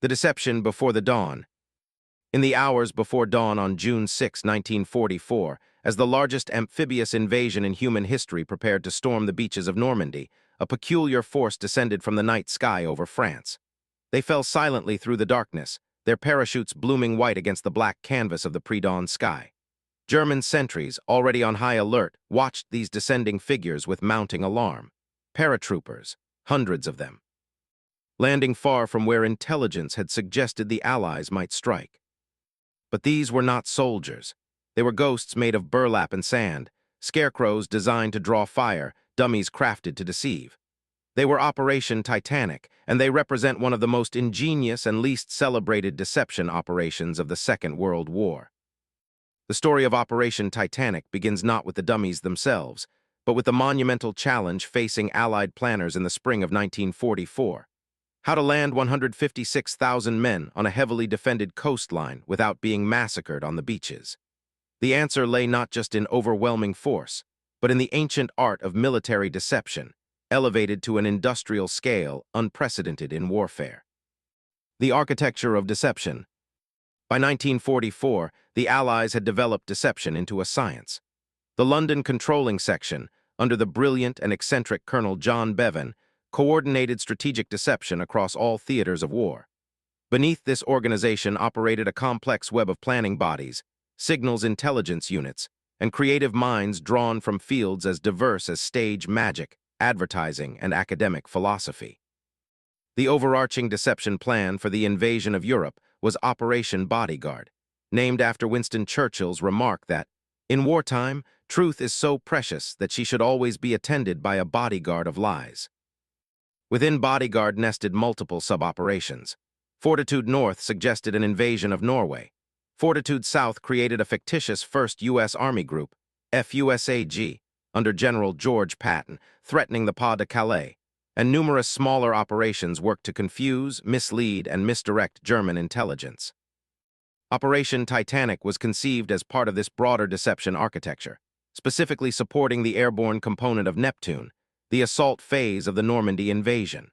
The deception before the dawn. In the hours before dawn on June 6, 1944, as the largest amphibious invasion in human history prepared to storm the beaches of Normandy, a peculiar force descended from the night sky over France. They fell silently through the darkness, their parachutes blooming white against the black canvas of the pre-dawn sky. German sentries, already on high alert, watched these descending figures with mounting alarm. Paratroopers, hundreds of them, landing far from where intelligence had suggested the Allies might strike. But these were not soldiers. They were ghosts made of burlap and sand, scarecrows designed to draw fire, dummies crafted to deceive. They were Operation Titanic, and they represent one of the most ingenious and least celebrated deception operations of the Second World War. The story of Operation Titanic begins not with the dummies themselves, but with the monumental challenge facing Allied planners in the spring of 1944. How to land 156,000 men on a heavily defended coastline without being massacred on the beaches. The answer lay not just in overwhelming force, but in the ancient art of military deception, elevated to an industrial scale unprecedented in warfare. The architecture of deception. By 1944, the Allies had developed deception into a science. The London Controlling Section, under the brilliant and eccentric Colonel John Bevan, coordinated strategic deception across all theaters of war. Beneath this organization operated a complex web of planning bodies, signals intelligence units, and creative minds drawn from fields as diverse as stage magic, advertising, and academic philosophy. The overarching deception plan for the invasion of Europe was Operation Bodyguard, named after Winston Churchill's remark that, in wartime, truth is so precious that she should always be attended by a bodyguard of lies. Within Bodyguard nested multiple sub-operations. Fortitude North suggested an invasion of Norway. Fortitude South created a fictitious 1st U.S. Army Group, FUSAG, under General George Patton, threatening the Pas de Calais, and numerous smaller operations worked to confuse, mislead, and misdirect German intelligence. Operation Titanic was conceived as part of this broader deception architecture, specifically supporting the airborne component of Neptune, the assault phase of the Normandy invasion.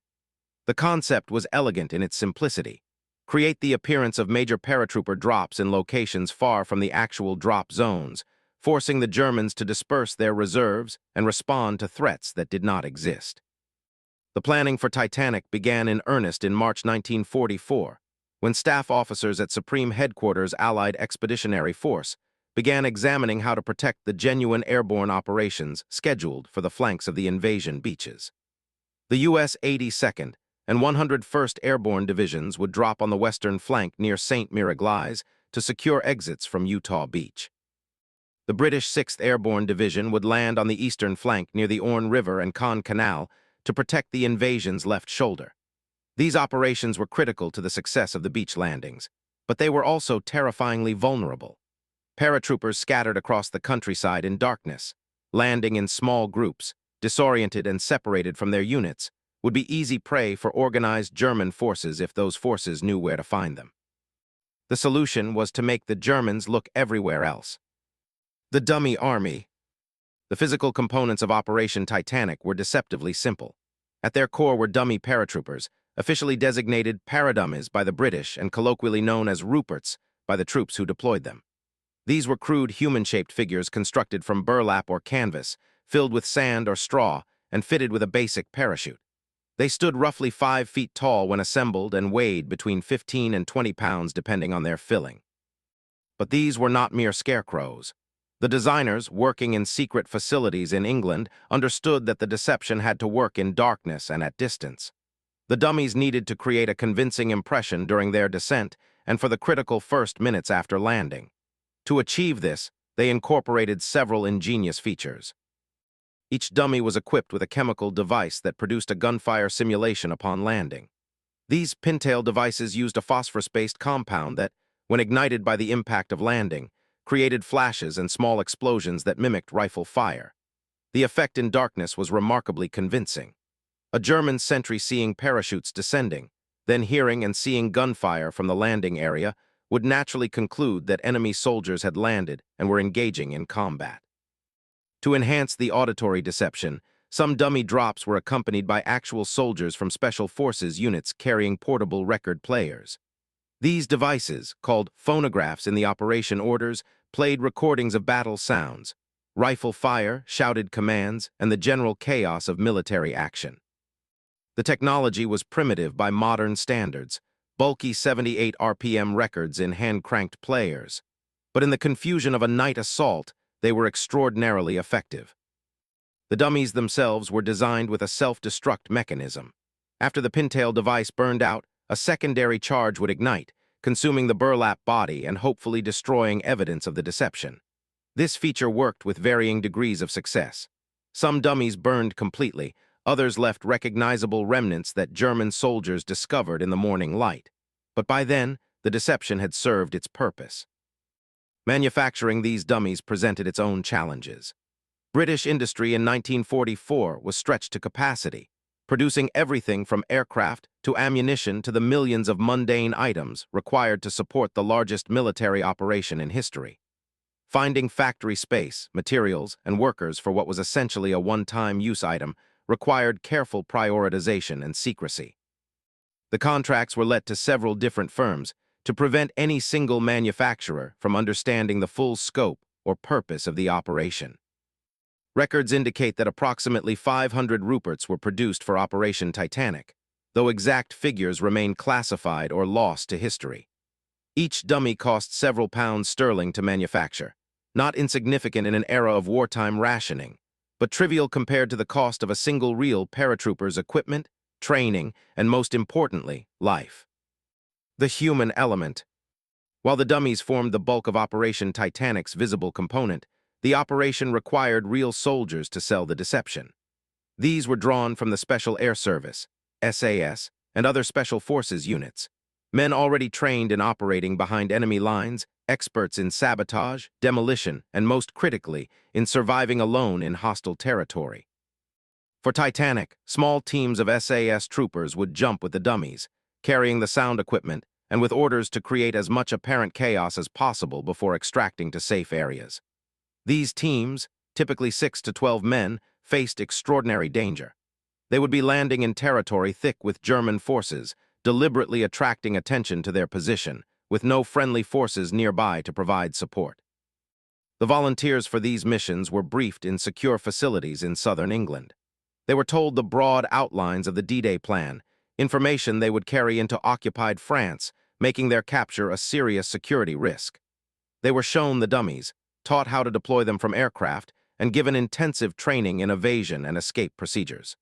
The concept was elegant in its simplicity. Create the appearance of major paratrooper drops in locations far from the actual drop zones, forcing the Germans to disperse their reserves and respond to threats that did not exist. The planning for Titanic began in earnest in March 1944, when staff officers at Supreme Headquarters Allied Expeditionary Force began examining how to protect the genuine airborne operations scheduled for the flanks of the invasion beaches. The U.S. 82nd and 101st Airborne Divisions would drop on the western flank near St. Miraglais to secure exits from Utah Beach. The British 6th Airborne Division would land on the eastern flank near the Orne River and Caen Canal to protect the invasion's left shoulder. These operations were critical to the success of the beach landings, but they were also terrifyingly vulnerable. Paratroopers scattered across the countryside in darkness, landing in small groups, disoriented and separated from their units, would be easy prey for organized German forces if those forces knew where to find them. The solution was to make the Germans look everywhere else. The dummy army. The physical components of Operation Titanic were deceptively simple. At their core were dummy paratroopers, officially designated Paradummies by the British and colloquially known as Ruperts by the troops who deployed them. These were crude human-shaped figures constructed from burlap or canvas, filled with sand or straw, and fitted with a basic parachute. They stood roughly 5 feet tall when assembled and weighed between 15 and 20 pounds depending on their filling. But these were not mere scarecrows. The designers, working in secret facilities in England, understood that the deception had to work in darkness and at distance. The dummies needed to create a convincing impression during their descent and for the critical first minutes after landing. To achieve this, they incorporated several ingenious features. Each dummy was equipped with a chemical device that produced a gunfire simulation upon landing. These pintail devices used a phosphorus-based compound that, when ignited by the impact of landing, created flashes and small explosions that mimicked rifle fire. The effect in darkness was remarkably convincing. A German sentry seeing parachutes descending, then hearing and seeing gunfire from the landing area, would naturally conclude that enemy soldiers had landed and were engaging in combat. To enhance the auditory deception, Some dummy drops were accompanied by actual soldiers from Special Forces units carrying portable record players. These devices, called phonographs in the operation orders, played recordings of battle sounds, rifle fire, shouted commands, and the general chaos of military action. The technology was primitive by modern standards, bulky 78 RPM records in hand-cranked players. But in the confusion of a night assault, they were extraordinarily effective. The dummies themselves were designed with a self-destruct mechanism. After the pintail device burned out, a secondary charge would ignite, consuming the burlap body and hopefully destroying evidence of the deception. This feature worked with varying degrees of success. Some dummies burned completely, others left recognizable remnants that German soldiers discovered in the morning light. But by then, the deception had served its purpose. Manufacturing these dummies presented its own challenges. British industry in 1944 was stretched to capacity, producing everything from aircraft to ammunition to the millions of mundane items required to support the largest military operation in history. Finding factory space, materials, and workers for what was essentially a one-time use item required careful prioritization and secrecy. The contracts were let to several different firms to prevent any single manufacturer from understanding the full scope or purpose of the operation. Records indicate that approximately 500 Ruperts were produced for Operation Titanic, though exact figures remain classified or lost to history. Each dummy cost several pounds sterling to manufacture, not insignificant in an era of wartime rationing, but trivial compared to the cost of a single reel paratroopers' equipment, training, and most importantly, life. The human element. While the dummies formed the bulk of Operation Titanic's visible component, the operation required real soldiers to sell the deception. These were drawn from the Special Air Service, SAS, and other Special Forces units. Men already trained in operating behind enemy lines, experts in sabotage, demolition, and most critically, in surviving alone in hostile territory. For Titanic, small teams of SAS troopers would jump with the dummies, carrying the sound equipment and with orders to create as much apparent chaos as possible before extracting to safe areas. These teams, typically 6 to 12 men, faced extraordinary danger. They would be landing in territory thick with German forces, deliberately attracting attention to their position, with no friendly forces nearby to provide support. The volunteers for these missions were briefed in secure facilities in southern England. They were told the broad outlines of the D-Day plan, information they would carry into occupied France, making their capture a serious security risk. They were shown the dummies, taught how to deploy them from aircraft, and given intensive training in evasion and escape procedures.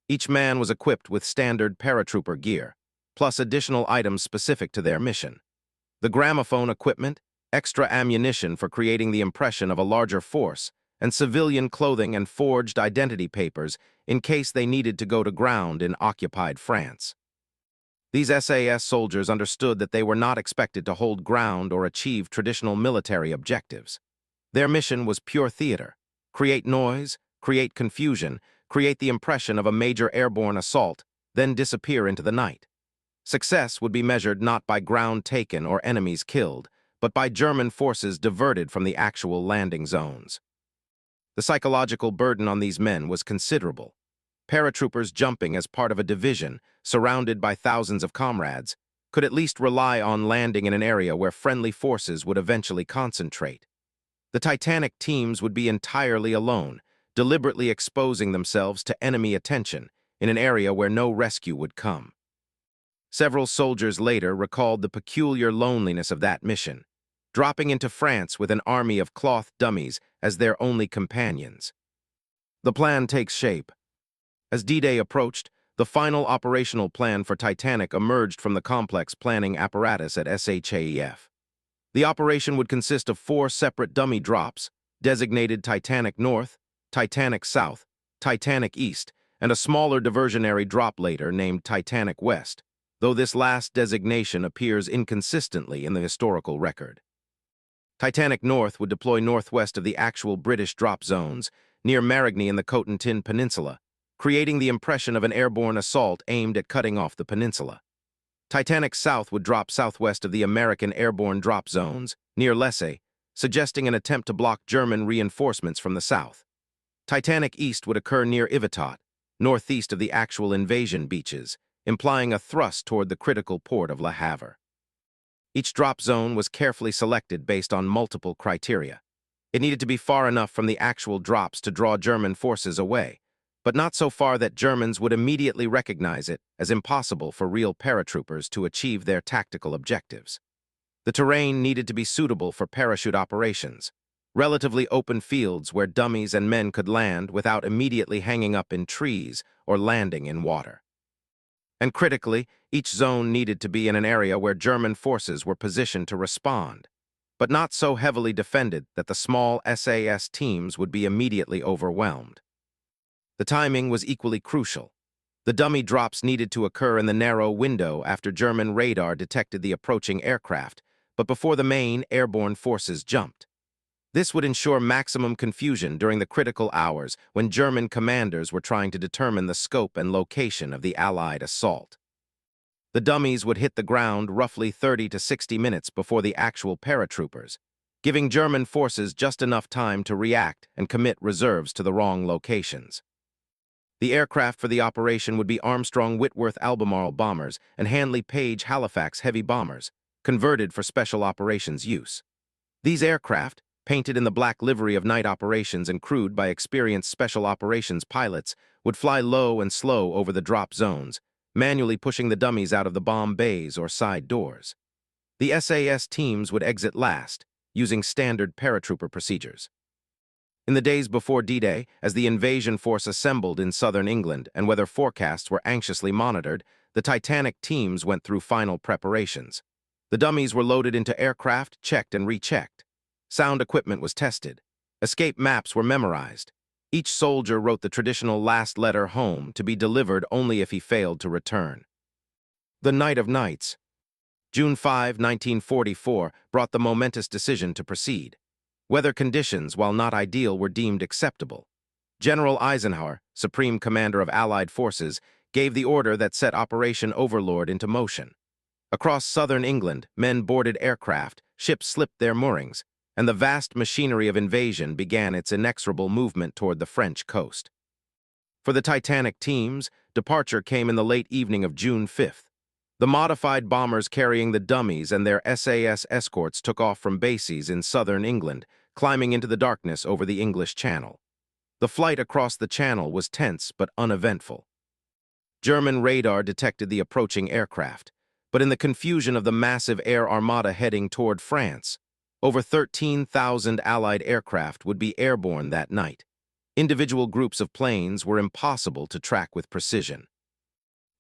Each man was equipped with standard paratrooper gear, plus additional items specific to their mission. The gramophone equipment, extra ammunition for creating the impression of a larger force, and civilian clothing and forged identity papers in case they needed to go to ground in occupied France. These SAS soldiers understood that they were not expected to hold ground or achieve traditional military objectives. Their mission was pure theater: create noise, create confusion, create the impression of a major airborne assault, then disappear into the night. Success would be measured not by ground taken or enemies killed, but by German forces diverted from the actual landing zones. The psychological burden on these men was considerable. Paratroopers jumping as part of a division, surrounded by thousands of comrades, could at least rely on landing in an area where friendly forces would eventually concentrate. The Titanic teams would be entirely alone, deliberately exposing themselves to enemy attention in an area where no rescue would come. Several soldiers later recalled the peculiar loneliness of that mission, dropping into France with an army of cloth dummies as their only companions. The plan takes shape. As D-Day approached, the final operational plan for Titanic emerged from the complex planning apparatus at SHAEF. The operation would consist of 4 separate dummy drops, designated Titanic North, Titanic South, Titanic East, and a smaller diversionary drop later named Titanic West, though this last designation appears inconsistently in the historical record. Titanic North would deploy northwest of the actual British drop zones, near Marigny in the Cotentin Peninsula, creating the impression of an airborne assault aimed at cutting off the peninsula. Titanic South would drop southwest of the American airborne drop zones, near Lessay, suggesting an attempt to block German reinforcements from the south. Titanic East would occur near Ivitot, northeast of the actual invasion beaches, implying a thrust toward the critical port of Le Havre. Each drop zone was carefully selected based on multiple criteria. It needed to be far enough from the actual drops to draw German forces away, but not so far that Germans would immediately recognize it as impossible for real paratroopers to achieve their tactical objectives. The terrain needed to be suitable for parachute operations, relatively open fields where dummies and men could land without immediately hanging up in trees or landing in water. And critically, each zone needed to be in an area where German forces were positioned to respond, but not so heavily defended that the small SAS teams would be immediately overwhelmed. The timing was equally crucial. The dummy drops needed to occur in the narrow window after German radar detected the approaching aircraft, but before the main airborne forces jumped. This would ensure maximum confusion during the critical hours when German commanders were trying to determine the scope and location of the Allied assault. The dummies would hit the ground roughly 30 to 60 minutes before the actual paratroopers, giving German forces just enough time to react and commit reserves to the wrong locations. The aircraft for the operation would be Armstrong Whitworth Albemarle bombers and Handley Page Halifax heavy bombers, converted for special operations use. These aircraft, painted in the black livery of night operations and crewed by experienced special operations pilots, would fly low and slow over the drop zones, manually pushing the dummies out of the bomb bays or side doors. The SAS teams would exit last, using standard paratrooper procedures. In the days before D-Day, as the invasion force assembled in southern England and weather forecasts were anxiously monitored, the Titanic teams went through final preparations. The dummies were loaded into aircraft, checked and rechecked. Sound equipment was tested. Escape maps were memorized. Each soldier wrote the traditional last letter home to be delivered only if he failed to return. The night of nights, June 5, 1944, brought the momentous decision to proceed. Weather conditions, while not ideal, were deemed acceptable. General Eisenhower, Supreme Commander of Allied Forces, gave the order that set Operation Overlord into motion. Across southern England, men boarded aircraft, ships slipped their moorings, and the vast machinery of invasion began its inexorable movement toward the French coast. For the Titanic teams, departure came in the late evening of June 5th. The modified bombers carrying the dummies and their SAS escorts took off from bases in southern England, climbing into the darkness over the English Channel. The flight across the Channel was tense but uneventful. German radar detected the approaching aircraft, but in the confusion of the massive air armada heading toward France, over 13,000 Allied aircraft would be airborne that night. Individual groups of planes were impossible to track with precision.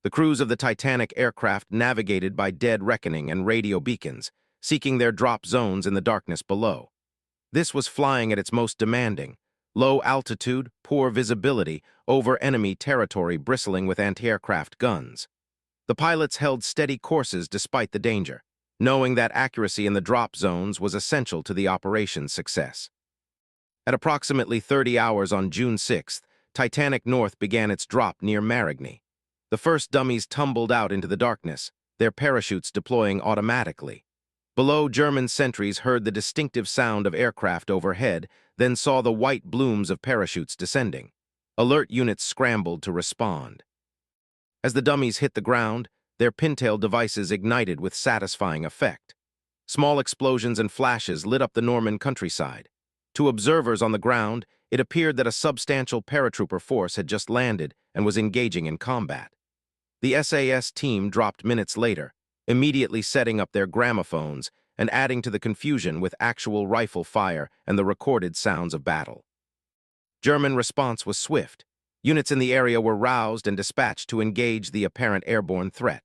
The crews of the Titanic aircraft navigated by dead reckoning and radio beacons, seeking their drop zones in the darkness below. This was flying at its most demanding, low altitude, poor visibility, over enemy territory bristling with anti-aircraft guns. The pilots held steady courses despite the danger, knowing that accuracy in the drop zones was essential to the operation's success. At approximately 30 hours on June 6th, Titanic North began its drop near Marigny. The first dummies tumbled out into the darkness, their parachutes deploying automatically. Below, German sentries heard the distinctive sound of aircraft overhead, then saw the white blooms of parachutes descending. Alert units scrambled to respond. As the dummies hit the ground, their pintail devices ignited with satisfying effect. Small explosions and flashes lit up the Norman countryside. To observers on the ground, it appeared that a substantial paratrooper force had just landed and was engaging in combat. The SAS team dropped minutes later, immediately setting up their gramophones and adding to the confusion with actual rifle fire and the recorded sounds of battle. German response was swift. Units in the area were roused and dispatched to engage the apparent airborne threat.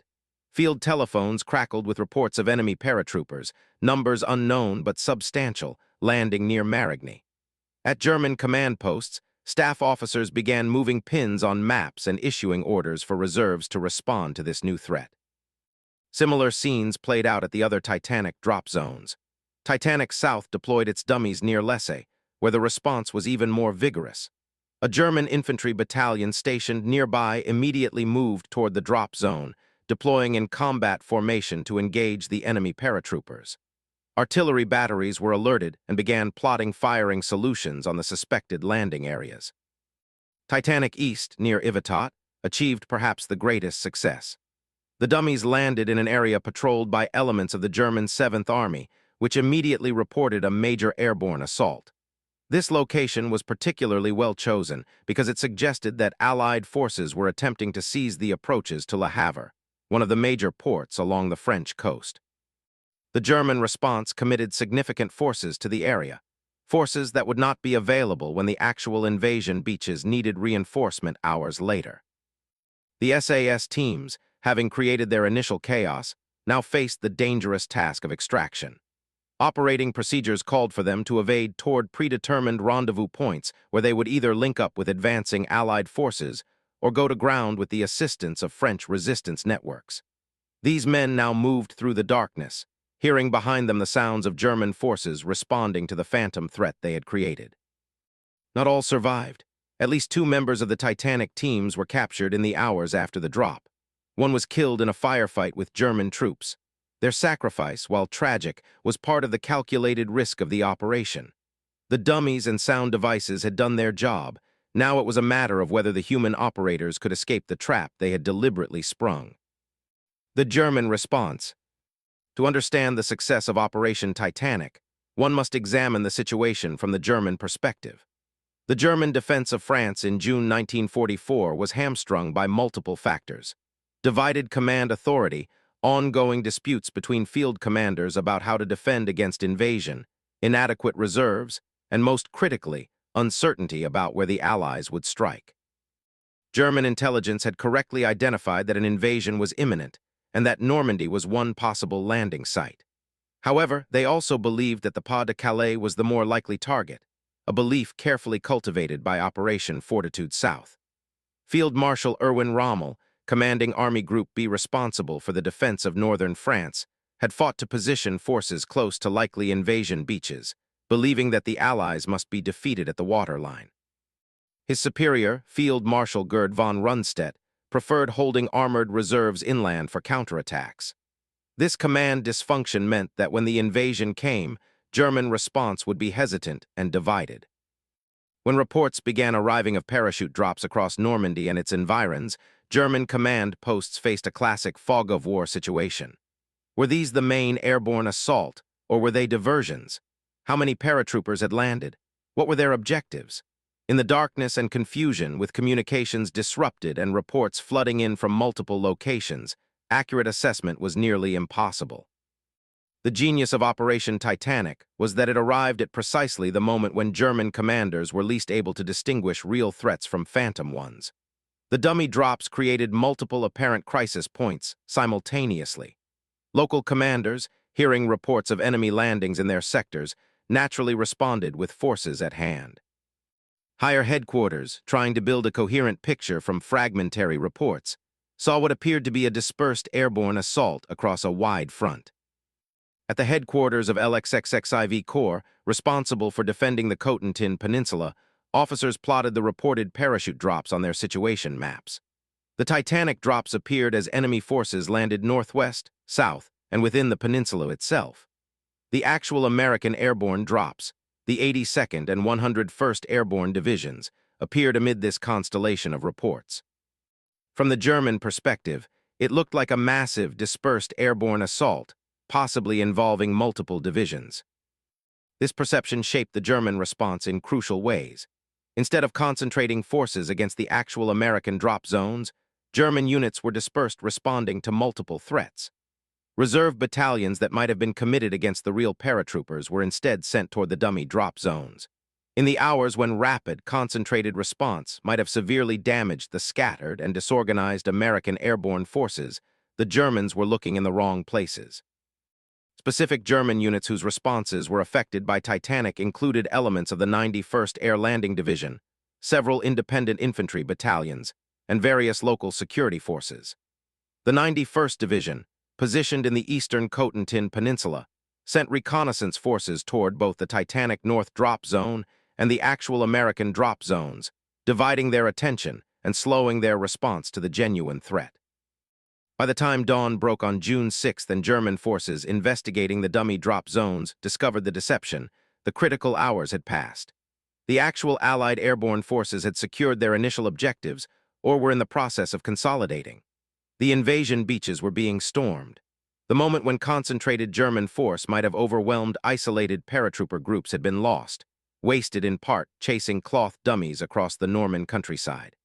Field telephones crackled with reports of enemy paratroopers, numbers unknown but substantial, landing near Marigny. At German command posts, staff officers began moving pins on maps and issuing orders for reserves to respond to this new threat. Similar scenes played out at the other Titanic drop zones. Titanic South deployed its dummies near Lessay, where the response was even more vigorous. A German infantry battalion stationed nearby immediately moved toward the drop zone, deploying in combat formation to engage the enemy paratroopers. Artillery batteries were alerted and began plotting firing solutions on the suspected landing areas. Titanic East, near Ivitot, achieved perhaps the greatest success. The dummies landed in an area patrolled by elements of the German 7th Army, which immediately reported a major airborne assault. This location was particularly well chosen because it suggested that Allied forces were attempting to seize the approaches to Le Havre, one of the major ports along the French coast. The German response committed significant forces to the area, forces that would not be available when the actual invasion beaches needed reinforcement hours later. The SAS teams, having created their initial chaos, now faced the dangerous task of extraction. Operating procedures called for them to evade toward predetermined rendezvous points where they would either link up with advancing Allied forces or go to ground with the assistance of French resistance networks. These men now moved through the darkness, hearing behind them the sounds of German forces responding to the phantom threat they had created. Not all survived. At least 2 members of the Titanic teams were captured in the hours after the drop. One was killed in a firefight with German troops. Their sacrifice, while tragic, was part of the calculated risk of the operation. The dummies and sound devices had done their job. Now it was a matter of whether the human operators could escape the trap they had deliberately sprung. The German response. To understand the success of Operation Titanic, one must examine the situation from the German perspective. The German defense of France in June 1944 was hamstrung by multiple factors: divided command authority, ongoing disputes between field commanders about how to defend against invasion, inadequate reserves, and most critically, uncertainty about where the Allies would strike. German intelligence had correctly identified that an invasion was imminent and that Normandy was one possible landing site. However, they also believed that the Pas de Calais was the more likely target, a belief carefully cultivated by Operation Fortitude South. Field Marshal Erwin Rommel, commanding Army Group B responsible for the defense of northern France, had fought to position forces close to likely invasion beaches, believing that the Allies must be defeated at the waterline. His superior, Field Marshal Gerd von Rundstedt, preferred holding armored reserves inland for counterattacks. This command dysfunction meant that when the invasion came, German response would be hesitant and divided. When reports began arriving of parachute drops across Normandy and its environs, German command posts faced a classic fog-of-war situation. Were these the main airborne assault, or were they diversions? How many paratroopers had landed? What were their objectives? In the darkness and confusion, with communications disrupted and reports flooding in from multiple locations, accurate assessment was nearly impossible. The genius of Operation Titanic was that it arrived at precisely the moment when German commanders were least able to distinguish real threats from phantom ones. The dummy drops created multiple apparent crisis points simultaneously. Local commanders, hearing reports of enemy landings in their sectors, naturally responded with forces at hand. Higher headquarters, trying to build a coherent picture from fragmentary reports, saw what appeared to be a dispersed airborne assault across a wide front. At the headquarters of LXXXIV Corps, responsible for defending the Cotentin Peninsula, officers plotted the reported parachute drops on their situation maps. The Titanic drops appeared as enemy forces landed northwest, south, and within the peninsula itself. The actual American airborne drops, the 82nd and 101st Airborne Divisions, appeared amid this constellation of reports. From the German perspective, it looked like a massive, dispersed airborne assault, possibly involving multiple divisions. This perception shaped the German response in crucial ways. Instead of concentrating forces against the actual American drop zones, German units were dispersed responding to multiple threats. Reserve battalions that might have been committed against the real paratroopers were instead sent toward the dummy drop zones. In the hours when rapid, concentrated response might have severely damaged the scattered and disorganized American airborne forces, the Germans were looking in the wrong places. Specific German units whose responses were affected by Titanic included elements of the 91st Air Landing Division, several independent infantry battalions, and various local security forces. The 91st Division, positioned in the eastern Cotentin Peninsula, sent reconnaissance forces toward both the Titanic North Drop Zone and the actual American drop zones, dividing their attention and slowing their response to the genuine threat. By the time dawn broke on June 6th and German forces investigating the dummy drop zones discovered the deception, the critical hours had passed. The actual Allied airborne forces had secured their initial objectives or were in the process of consolidating. The invasion beaches were being stormed. The moment when concentrated German force might have overwhelmed isolated paratrooper groups had been lost, wasted in part chasing cloth dummies across the Norman countryside.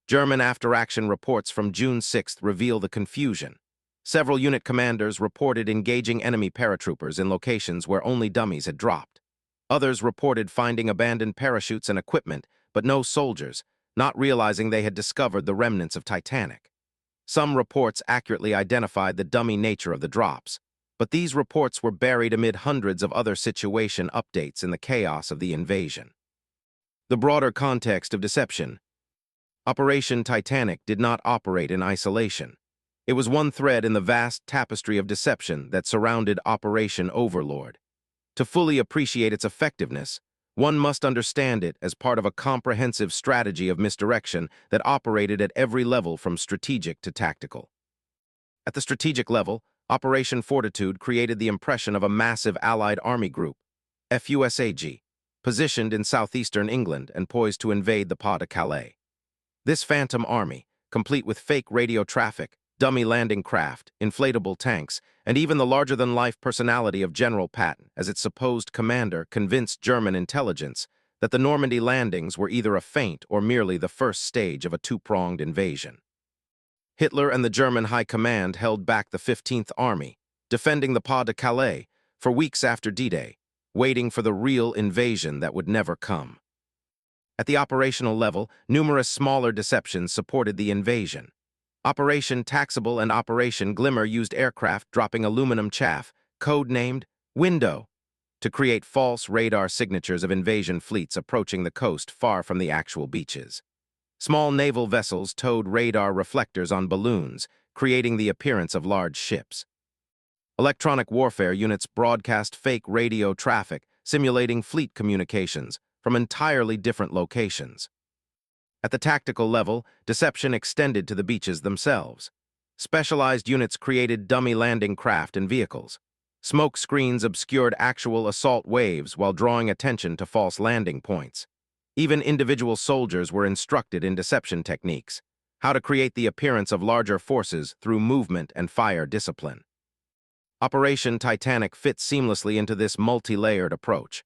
German after-action reports from June 6th reveal the confusion. Several unit commanders reported engaging enemy paratroopers in locations where only dummies had dropped. Others reported finding abandoned parachutes and equipment, but no soldiers, not realizing they had discovered the remnants of Titanic. Some reports accurately identified the dummy nature of the drops, but these reports were buried amid hundreds of other situation updates in the chaos of the invasion. The broader context of deception. Operation Titanic did not operate in isolation. It was one thread in the vast tapestry of deception that surrounded Operation Overlord. To fully appreciate its effectiveness, one must understand it as part of a comprehensive strategy of misdirection that operated at every level from strategic to tactical. At the strategic level, Operation Fortitude created the impression of a massive Allied army group, FUSAG, positioned in southeastern England and poised to invade the Pas-de-Calais. This phantom army, complete with fake radio traffic, dummy landing craft, inflatable tanks, and even the larger-than-life personality of General Patton as its supposed commander, convinced German intelligence that the Normandy landings were either a feint or merely the first stage of a two-pronged invasion. Hitler and the German High Command held back the 15th Army, defending the Pas-de-Calais for weeks after D-Day, waiting for the real invasion that would never come. At the operational level, numerous smaller deceptions supported the invasion. Operation Taxable and Operation Glimmer used aircraft dropping aluminum chaff, code-named Window, to create false radar signatures of invasion fleets approaching the coast far from the actual beaches. Small naval vessels towed radar reflectors on balloons, creating the appearance of large ships. Electronic warfare units broadcast fake radio traffic, simulating fleet communications from entirely different locations. At the tactical level, deception extended to the beaches themselves. Specialized units created dummy landing craft and vehicles. Smoke screens obscured actual assault waves while drawing attention to false landing points. Even individual soldiers were instructed in deception techniques, how to create the appearance of larger forces through movement and fire discipline. Operation Titanic fits seamlessly into this multi-layered approach.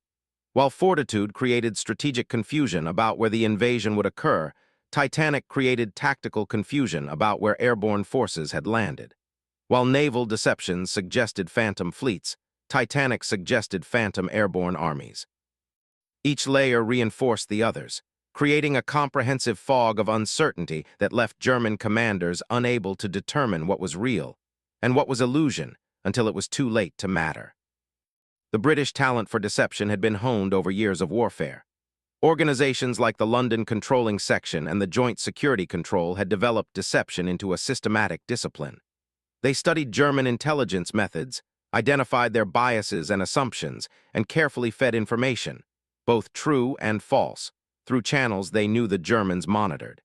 While Fortitude created strategic confusion about where the invasion would occur, Titanic created tactical confusion about where airborne forces had landed. While naval deceptions suggested phantom fleets, Titanic suggested phantom airborne armies. Each layer reinforced the others, creating a comprehensive fog of uncertainty that left German commanders unable to determine what was real and what was illusion until it was too late to matter. The British talent for deception had been honed over years of warfare. Organizations like the London Controlling Section and the Joint Security Control had developed deception into a systematic discipline. They studied German intelligence methods, identified their biases and assumptions, and carefully fed information, both true and false, through channels they knew the Germans monitored.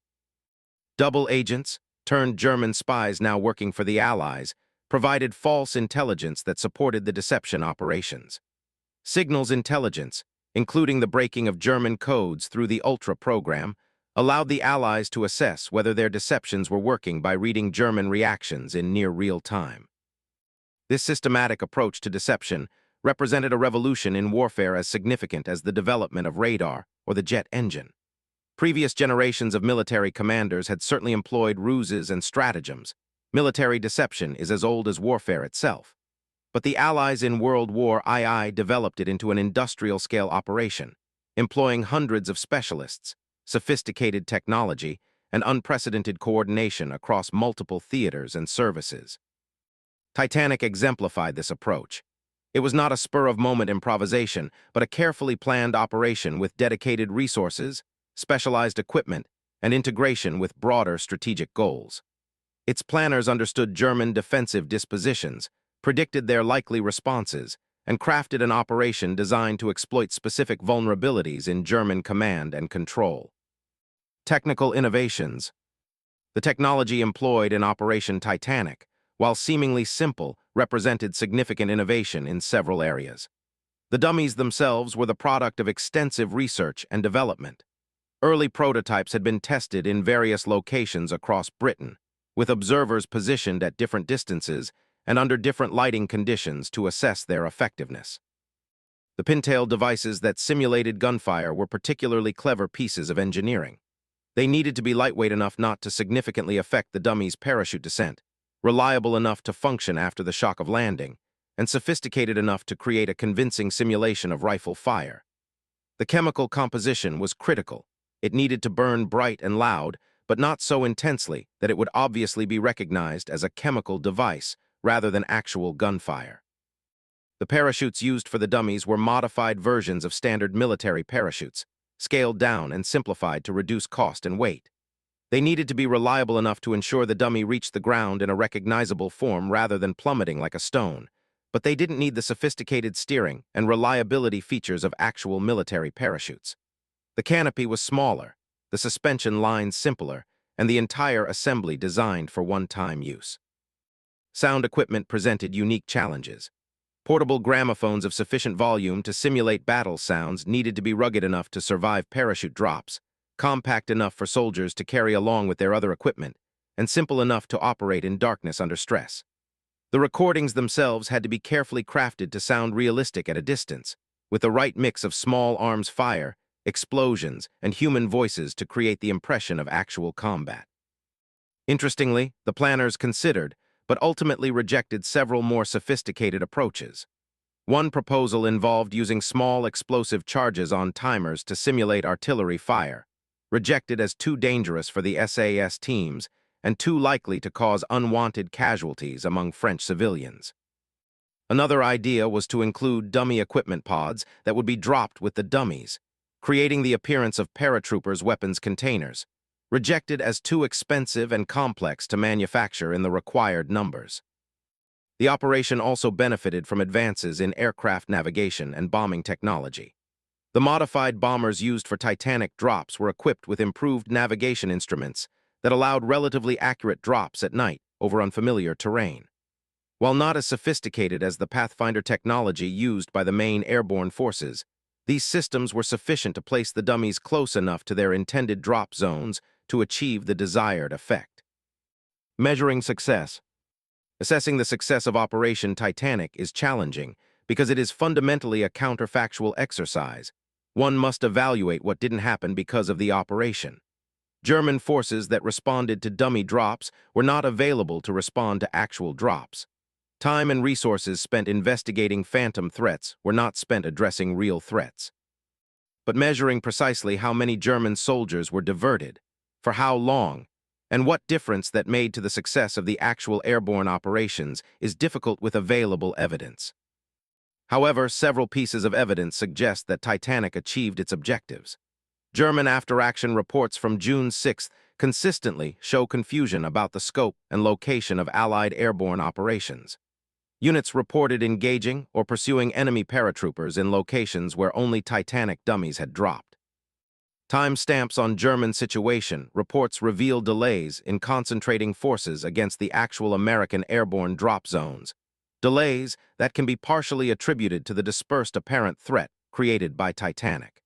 Double agents, turned German spies now working for the Allies, provided false intelligence that supported the deception operations. Signals intelligence, including the breaking of German codes through the Ultra program, allowed the Allies to assess whether their deceptions were working by reading German reactions in near real time. This systematic approach to deception represented a revolution in warfare as significant as the development of radar or the jet engine. Previous generations of military commanders had certainly employed ruses and stratagems. Military deception is as old as warfare itself. But the Allies in World War II developed it into an industrial-scale operation, employing hundreds of specialists, sophisticated technology, and unprecedented coordination across multiple theaters and services. Titanic exemplified this approach. It was not a spur-of-moment improvisation, but a carefully planned operation with dedicated resources, specialized equipment, and integration with broader strategic goals. Its planners understood German defensive dispositions, predicted their likely responses, and crafted an operation designed to exploit specific vulnerabilities in German command and control. Technical innovations. The technology employed in Operation Titanic, while seemingly simple, represented significant innovation in several areas. The dummies themselves were the product of extensive research and development. Early prototypes had been tested in various locations across Britain, with observers positioned at different distances and under different lighting conditions to assess their effectiveness. The pintail devices that simulated gunfire were particularly clever pieces of engineering. They needed to be lightweight enough not to significantly affect the dummy's parachute descent, reliable enough to function after the shock of landing, and sophisticated enough to create a convincing simulation of rifle fire. The chemical composition was critical. It needed to burn bright and loud, but not so intensely that it would obviously be recognized as a chemical device rather than actual gunfire. The parachutes used for the dummies were modified versions of standard military parachutes, scaled down and simplified to reduce cost and weight. They needed to be reliable enough to ensure the dummy reached the ground in a recognizable form rather than plummeting like a stone, but they didn't need the sophisticated steering and reliability features of actual military parachutes. The canopy was smaller, the suspension lines simpler, and the entire assembly designed for one-time use. Sound equipment presented unique challenges. Portable gramophones of sufficient volume to simulate battle sounds needed to be rugged enough to survive parachute drops, compact enough for soldiers to carry along with their other equipment, and simple enough to operate in darkness under stress. The recordings themselves had to be carefully crafted to sound realistic at a distance, with the right mix of small arms fire, explosions, and human voices to create the impression of actual combat. Interestingly, the planners considered, but ultimately rejected several more sophisticated approaches. One proposal involved using small explosive charges on timers to simulate artillery fire, rejected as too dangerous for the SAS teams and too likely to cause unwanted casualties among French civilians. Another idea was to include dummy equipment pods that would be dropped with the dummies, creating the appearance of paratroopers' weapons containers, rejected as too expensive and complex to manufacture in the required numbers. The operation also benefited from advances in aircraft navigation and bombing technology. The modified bombers used for Titanic drops were equipped with improved navigation instruments that allowed relatively accurate drops at night over unfamiliar terrain. While not as sophisticated as the Pathfinder technology used by the main airborne forces, these systems were sufficient to place the dummies close enough to their intended drop zones to achieve the desired effect. Measuring success. Assessing the success of Operation Titanic is challenging because it is fundamentally a counterfactual exercise. One must evaluate what didn't happen because of the operation. German forces that responded to dummy drops were not available to respond to actual drops. Time and resources spent investigating phantom threats were not spent addressing real threats. But measuring precisely how many German soldiers were diverted, for how long, and what difference that made to the success of the actual airborne operations is difficult with available evidence. However, several pieces of evidence suggest that Titanic achieved its objectives. German after-action reports from June 6 consistently show confusion about the scope and location of Allied airborne operations. Units reported engaging or pursuing enemy paratroopers in locations where only Titanic dummies had dropped. Timestamps on German situation reports reveal delays in concentrating forces against the actual American airborne drop zones, delays that can be partially attributed to the dispersed apparent threat created by Titanic.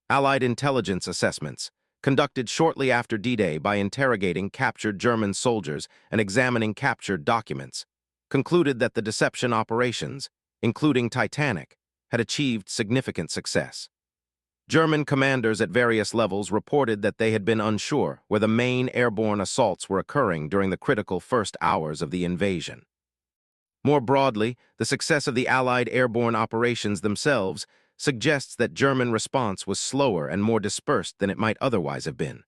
Allied intelligence assessments, conducted shortly after D-Day by interrogating captured German soldiers and examining captured documents, concluded that the deception operations, including Titanic, had achieved significant success. German commanders at various levels reported that they had been unsure where the main airborne assaults were occurring during the critical first hours of the invasion. More broadly, the success of the Allied airborne operations themselves suggests that German response was slower and more dispersed than it might otherwise have been.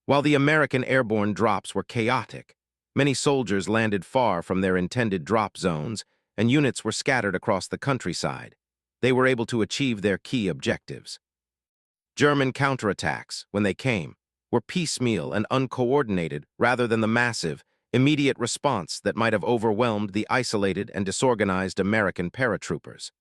While the American airborne drops were chaotic, many soldiers landed far from their intended drop zones, and units were scattered across the countryside. They were able to achieve their key objectives. German counterattacks, when they came, were piecemeal and uncoordinated rather than the massive, immediate response that might have overwhelmed the isolated and disorganized American paratroopers.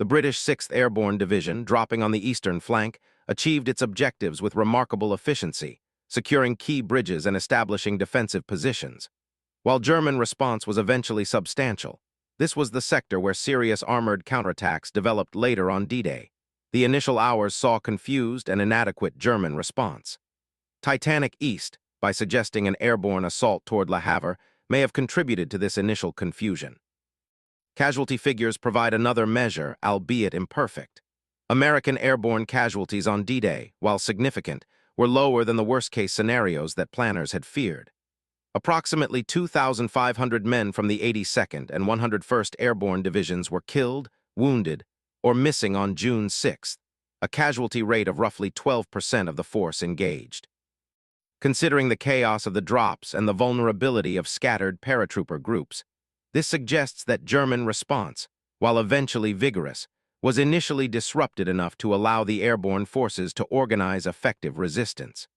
The British 6th Airborne Division, dropping on the eastern flank, achieved its objectives with remarkable efficiency, securing key bridges and establishing defensive positions. While German response was eventually substantial, This was the sector where serious armored counterattacks developed later on D-Day. The initial hours saw confused and inadequate German response. Titanic East, by suggesting an airborne assault toward Le Havre, may have contributed to this initial confusion. Casualty figures provide another measure, albeit imperfect. American airborne casualties on D-Day, while significant, were lower than the worst-case scenarios that planners had feared. Approximately 2,500 men from the 82nd and 101st Airborne Divisions were killed, wounded, or missing on June 6, a casualty rate of roughly 12% of the force engaged. Considering the chaos of the drops and the vulnerability of scattered paratrooper groups, this suggests that German response, while eventually vigorous, was initially disrupted enough to allow the airborne forces to organize effective resistance.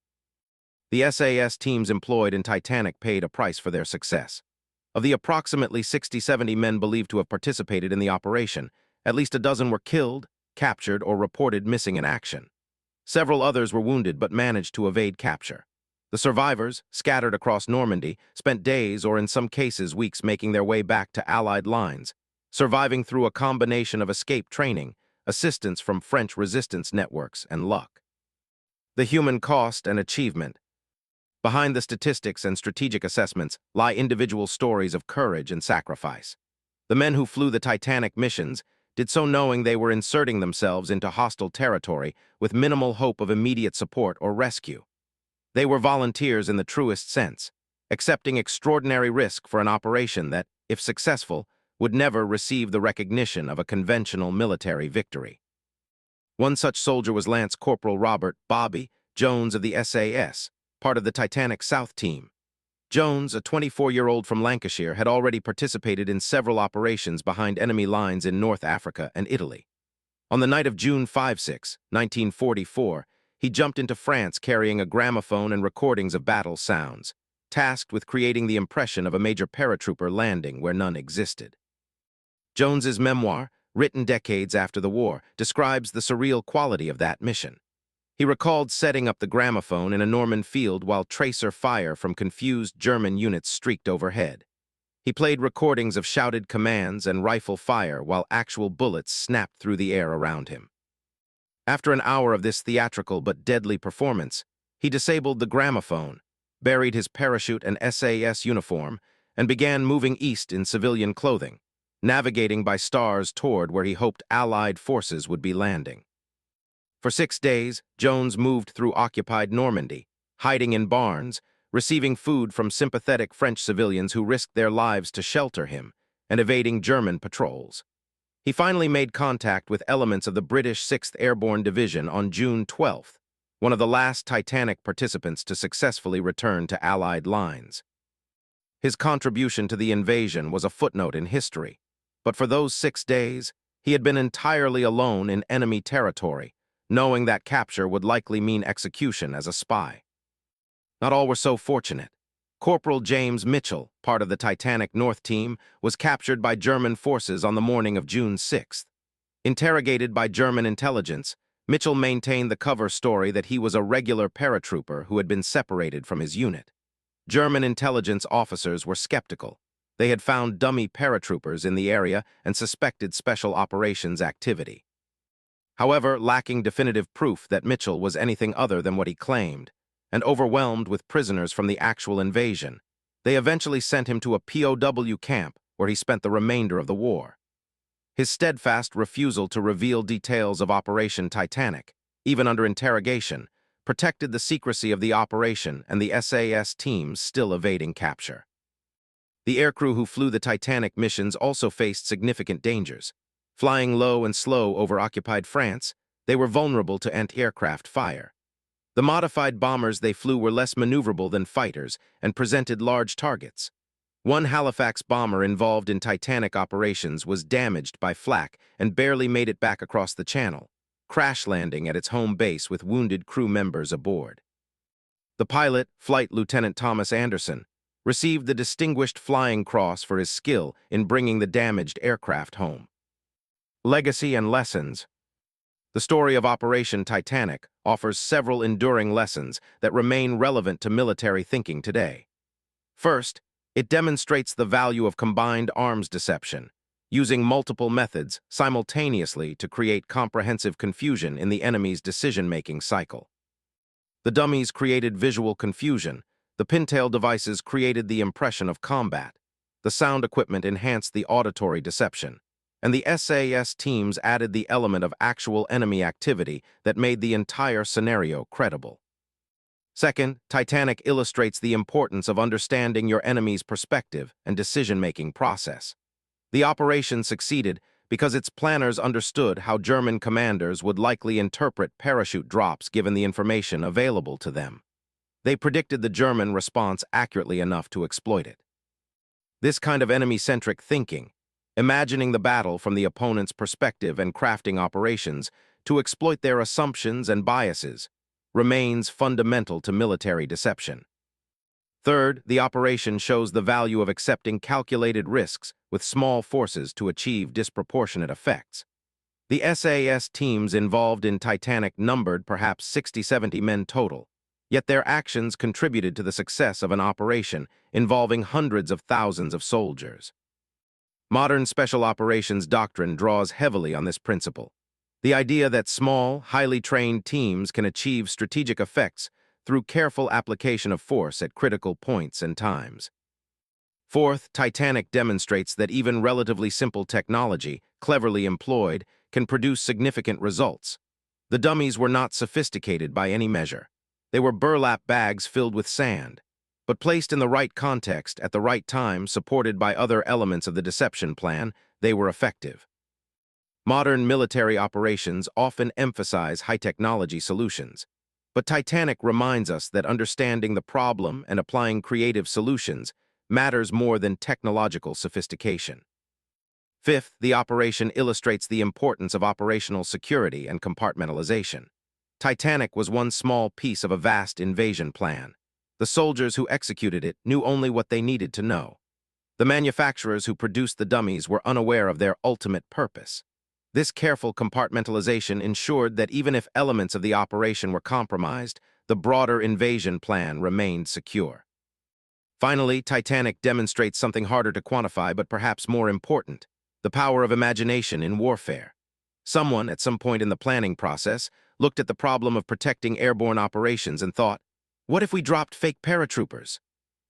The SAS teams employed in Titanic paid a price for their success. Of the approximately 60-70 men believed to have participated in the operation, at least a dozen were killed, captured, or reported missing in action. Several others were wounded but managed to evade capture. The survivors, scattered across Normandy, spent days or in some cases weeks making their way back to Allied lines, surviving through a combination of escape training, assistance from French resistance networks, and luck. The human cost and achievement. Behind the statistics and strategic assessments lie individual stories of courage and sacrifice. The men who flew the Titanic missions did so knowing they were inserting themselves into hostile territory with minimal hope of immediate support or rescue. They were volunteers in the truest sense, accepting extraordinary risk for an operation that, if successful, would never receive the recognition of a conventional military victory. One such soldier was Lance Corporal Robert "Bobby" Jones of the SAS, part of the Titanic South team. Jones, a 24-year-old from Lancashire, had already participated in several operations behind enemy lines in North Africa and Italy. On the night of June 5-6, 1944, he jumped into France carrying a gramophone and recordings of battle sounds, tasked with creating the impression of a major paratrooper landing where none existed. Jones's memoir, written decades after the war, describes the surreal quality of that mission. He recalled setting up the gramophone in a Norman field while tracer fire from confused German units streaked overhead. He played recordings of shouted commands and rifle fire while actual bullets snapped through the air around him. After an hour of this theatrical but deadly performance, he disabled the gramophone, buried his parachute and SAS uniform, and began moving east in civilian clothing, navigating by stars toward where he hoped Allied forces would be landing. For 6 days, Jones moved through occupied Normandy, hiding in barns, receiving food from sympathetic French civilians who risked their lives to shelter him, and evading German patrols. He finally made contact with elements of the British 6th Airborne Division on June 12th, one of the last Titanic participants to successfully return to Allied lines. His contribution to the invasion was a footnote in history, but for those 6 days, he had been entirely alone in enemy territory, knowing that capture would likely mean execution as a spy. Not all were so fortunate. Corporal James Mitchell, part of the Titanic North team, was captured by German forces on the morning of June 6th. Interrogated by German intelligence, Mitchell maintained the cover story that he was a regular paratrooper who had been separated from his unit. German intelligence officers were skeptical. They had found dummy paratroopers in the area and suspected special operations activity. However, lacking definitive proof that Mitchell was anything other than what he claimed, and overwhelmed with prisoners from the actual invasion, they eventually sent him to a POW camp where he spent the remainder of the war. His steadfast refusal to reveal details of Operation Titanic, even under interrogation, protected the secrecy of the operation and the SAS teams still evading capture. The aircrew who flew the Titanic missions also faced significant dangers. Flying low and slow over occupied France, they were vulnerable to anti-aircraft fire. The modified bombers they flew were less maneuverable than fighters and presented large targets. One Halifax bomber involved in Titanic operations was damaged by flak and barely made it back across the channel, crash landing at its home base with wounded crew members aboard. The pilot, Flight Lieutenant Thomas Anderson, received the Distinguished Flying Cross for his skill in bringing the damaged aircraft home. Legacy and lessons. The story of Operation Titanic offers several enduring lessons that remain relevant to military thinking today. First, it demonstrates the value of combined arms deception, using multiple methods simultaneously to create comprehensive confusion in the enemy's decision-making cycle. The dummies created visual confusion, the pintail devices created the impression of combat, the sound equipment enhanced the auditory deception, and the SAS teams added the element of actual enemy activity that made the entire scenario credible. Second, Titanic illustrates the importance of understanding your enemy's perspective and decision-making process. The operation succeeded because its planners understood how German commanders would likely interpret parachute drops given the information available to them. They predicted the German response accurately enough to exploit it. This kind of enemy-centric thinking, imagining the battle from the opponent's perspective and crafting operations to exploit their assumptions and biases, remains fundamental to military deception. Third, the operation shows the value of accepting calculated risks with small forces to achieve disproportionate effects. The SAS teams involved in Titanic numbered perhaps 60-70 men total, yet their actions contributed to the success of an operation involving hundreds of thousands of soldiers. Modern special operations doctrine draws heavily on this principle. The idea that small, highly trained teams can achieve strategic effects through careful application of force at critical points and times. Fourth, Titanic demonstrates that even relatively simple technology, cleverly employed, can produce significant results. The dummies were not sophisticated by any measure. They were burlap bags filled with sand, but placed in the right context at the right time, supported by other elements of the deception plan, they were effective. Modern military operations often emphasize high-technology solutions, but Titanic reminds us that understanding the problem and applying creative solutions matters more than technological sophistication. Fifth, the operation illustrates the importance of operational security and compartmentalization. Titanic was one small piece of a vast invasion plan. The soldiers who executed it knew only what they needed to know. The manufacturers who produced the dummies were unaware of their ultimate purpose. This careful compartmentalization ensured that even if elements of the operation were compromised, the broader invasion plan remained secure. Finally, Titanic demonstrates something harder to quantify but perhaps more important: the power of imagination in warfare. Someone, at some point in the planning process, looked at the problem of protecting airborne operations and thought, what if we dropped fake paratroopers?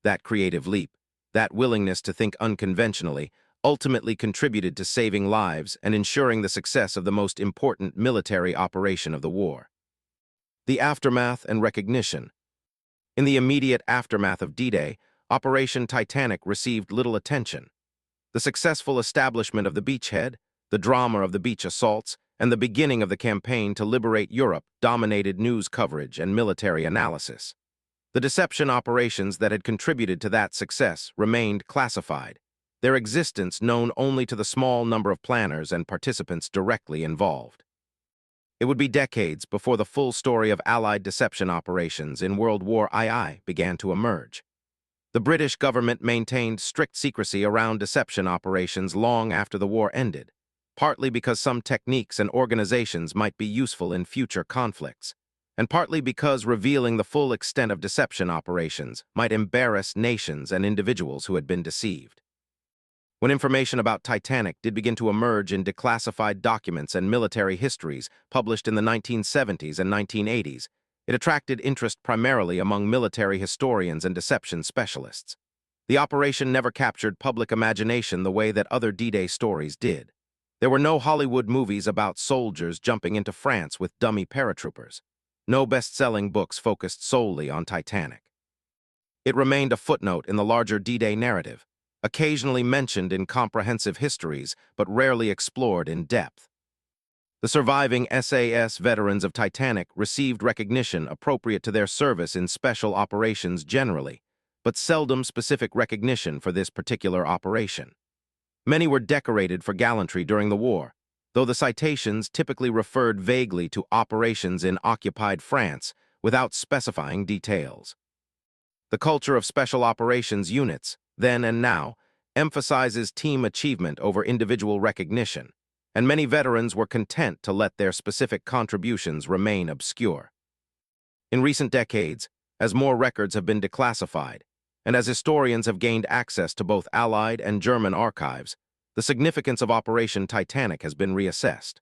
That creative leap, that willingness to think unconventionally, ultimately contributed to saving lives and ensuring the success of the most important military operation of the war. The aftermath and recognition. In the immediate aftermath of D-Day, Operation Titanic received little attention. The successful establishment of the beachhead, the drama of the beach assaults, and the beginning of the campaign to liberate Europe dominated news coverage and military analysis. The deception operations that had contributed to that success remained classified, their existence known only to the small number of planners and participants directly involved. It would be decades before the full story of Allied deception operations in World War II began to emerge. The British government maintained strict secrecy around deception operations long after the war ended, partly because some techniques and organizations might be useful in future conflicts, and partly because revealing the full extent of deception operations might embarrass nations and individuals who had been deceived. When information about Titanic did begin to emerge in declassified documents and military histories published in the 1970s and 1980s, it attracted interest primarily among military historians and deception specialists. The operation never captured public imagination the way that other D-Day stories did. There were no Hollywood movies about soldiers jumping into France with dummy paratroopers. No best-selling books focused solely on Titanic. It remained a footnote in the larger D-Day narrative, occasionally mentioned in comprehensive histories but rarely explored in depth. The surviving SAS veterans of Titanic received recognition appropriate to their service in special operations generally, but seldom specific recognition for this particular operation. Many were decorated for gallantry during the war, though the citations typically referred vaguely to operations in occupied France without specifying details. The culture of special operations units, then and now, emphasizes team achievement over individual recognition, and many veterans were content to let their specific contributions remain obscure. In recent decades, as more records have been declassified, and as historians have gained access to both Allied and German archives, the significance of Operation Titanic has been reassessed.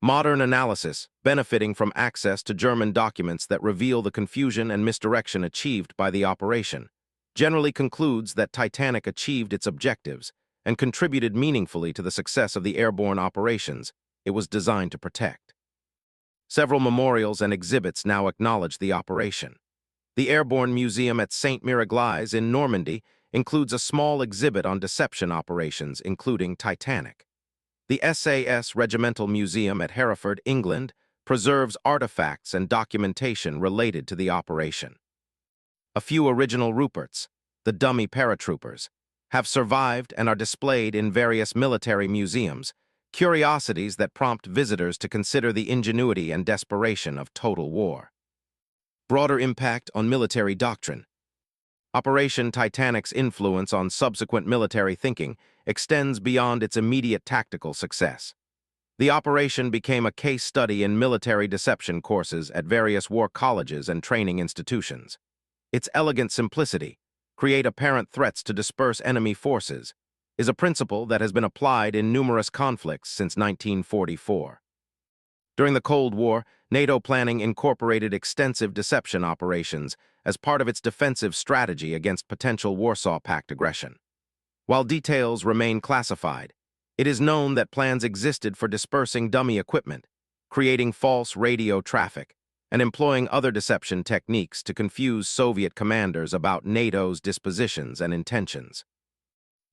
Modern analysis, benefiting from access to German documents that reveal the confusion and misdirection achieved by the operation, generally concludes that Titanic achieved its objectives and contributed meaningfully to the success of the airborne operations it was designed to protect. Several memorials and exhibits now acknowledge the operation. The Airborne Museum at St. Miraglise in Normandy includes a small exhibit on deception operations, including Titanic. The SAS Regimental Museum at Hereford, England, preserves artifacts and documentation related to the operation. A few original Ruperts, the dummy paratroopers, have survived and are displayed in various military museums, curiosities that prompt visitors to consider the ingenuity and desperation of total war. Broader impact on military doctrine. Operation Titanic's influence on subsequent military thinking extends beyond its immediate tactical success. The operation became a case study in military deception courses at various war colleges and training institutions. Its elegant simplicity, create apparent threats to disperse enemy forces, is a principle that has been applied in numerous conflicts since 1944. During the Cold War, NATO planning incorporated extensive deception operations as part of its defensive strategy against potential Warsaw Pact aggression. While details remain classified, it is known that plans existed for dispersing dummy equipment, creating false radio traffic, and employing other deception techniques to confuse Soviet commanders about NATO's dispositions and intentions.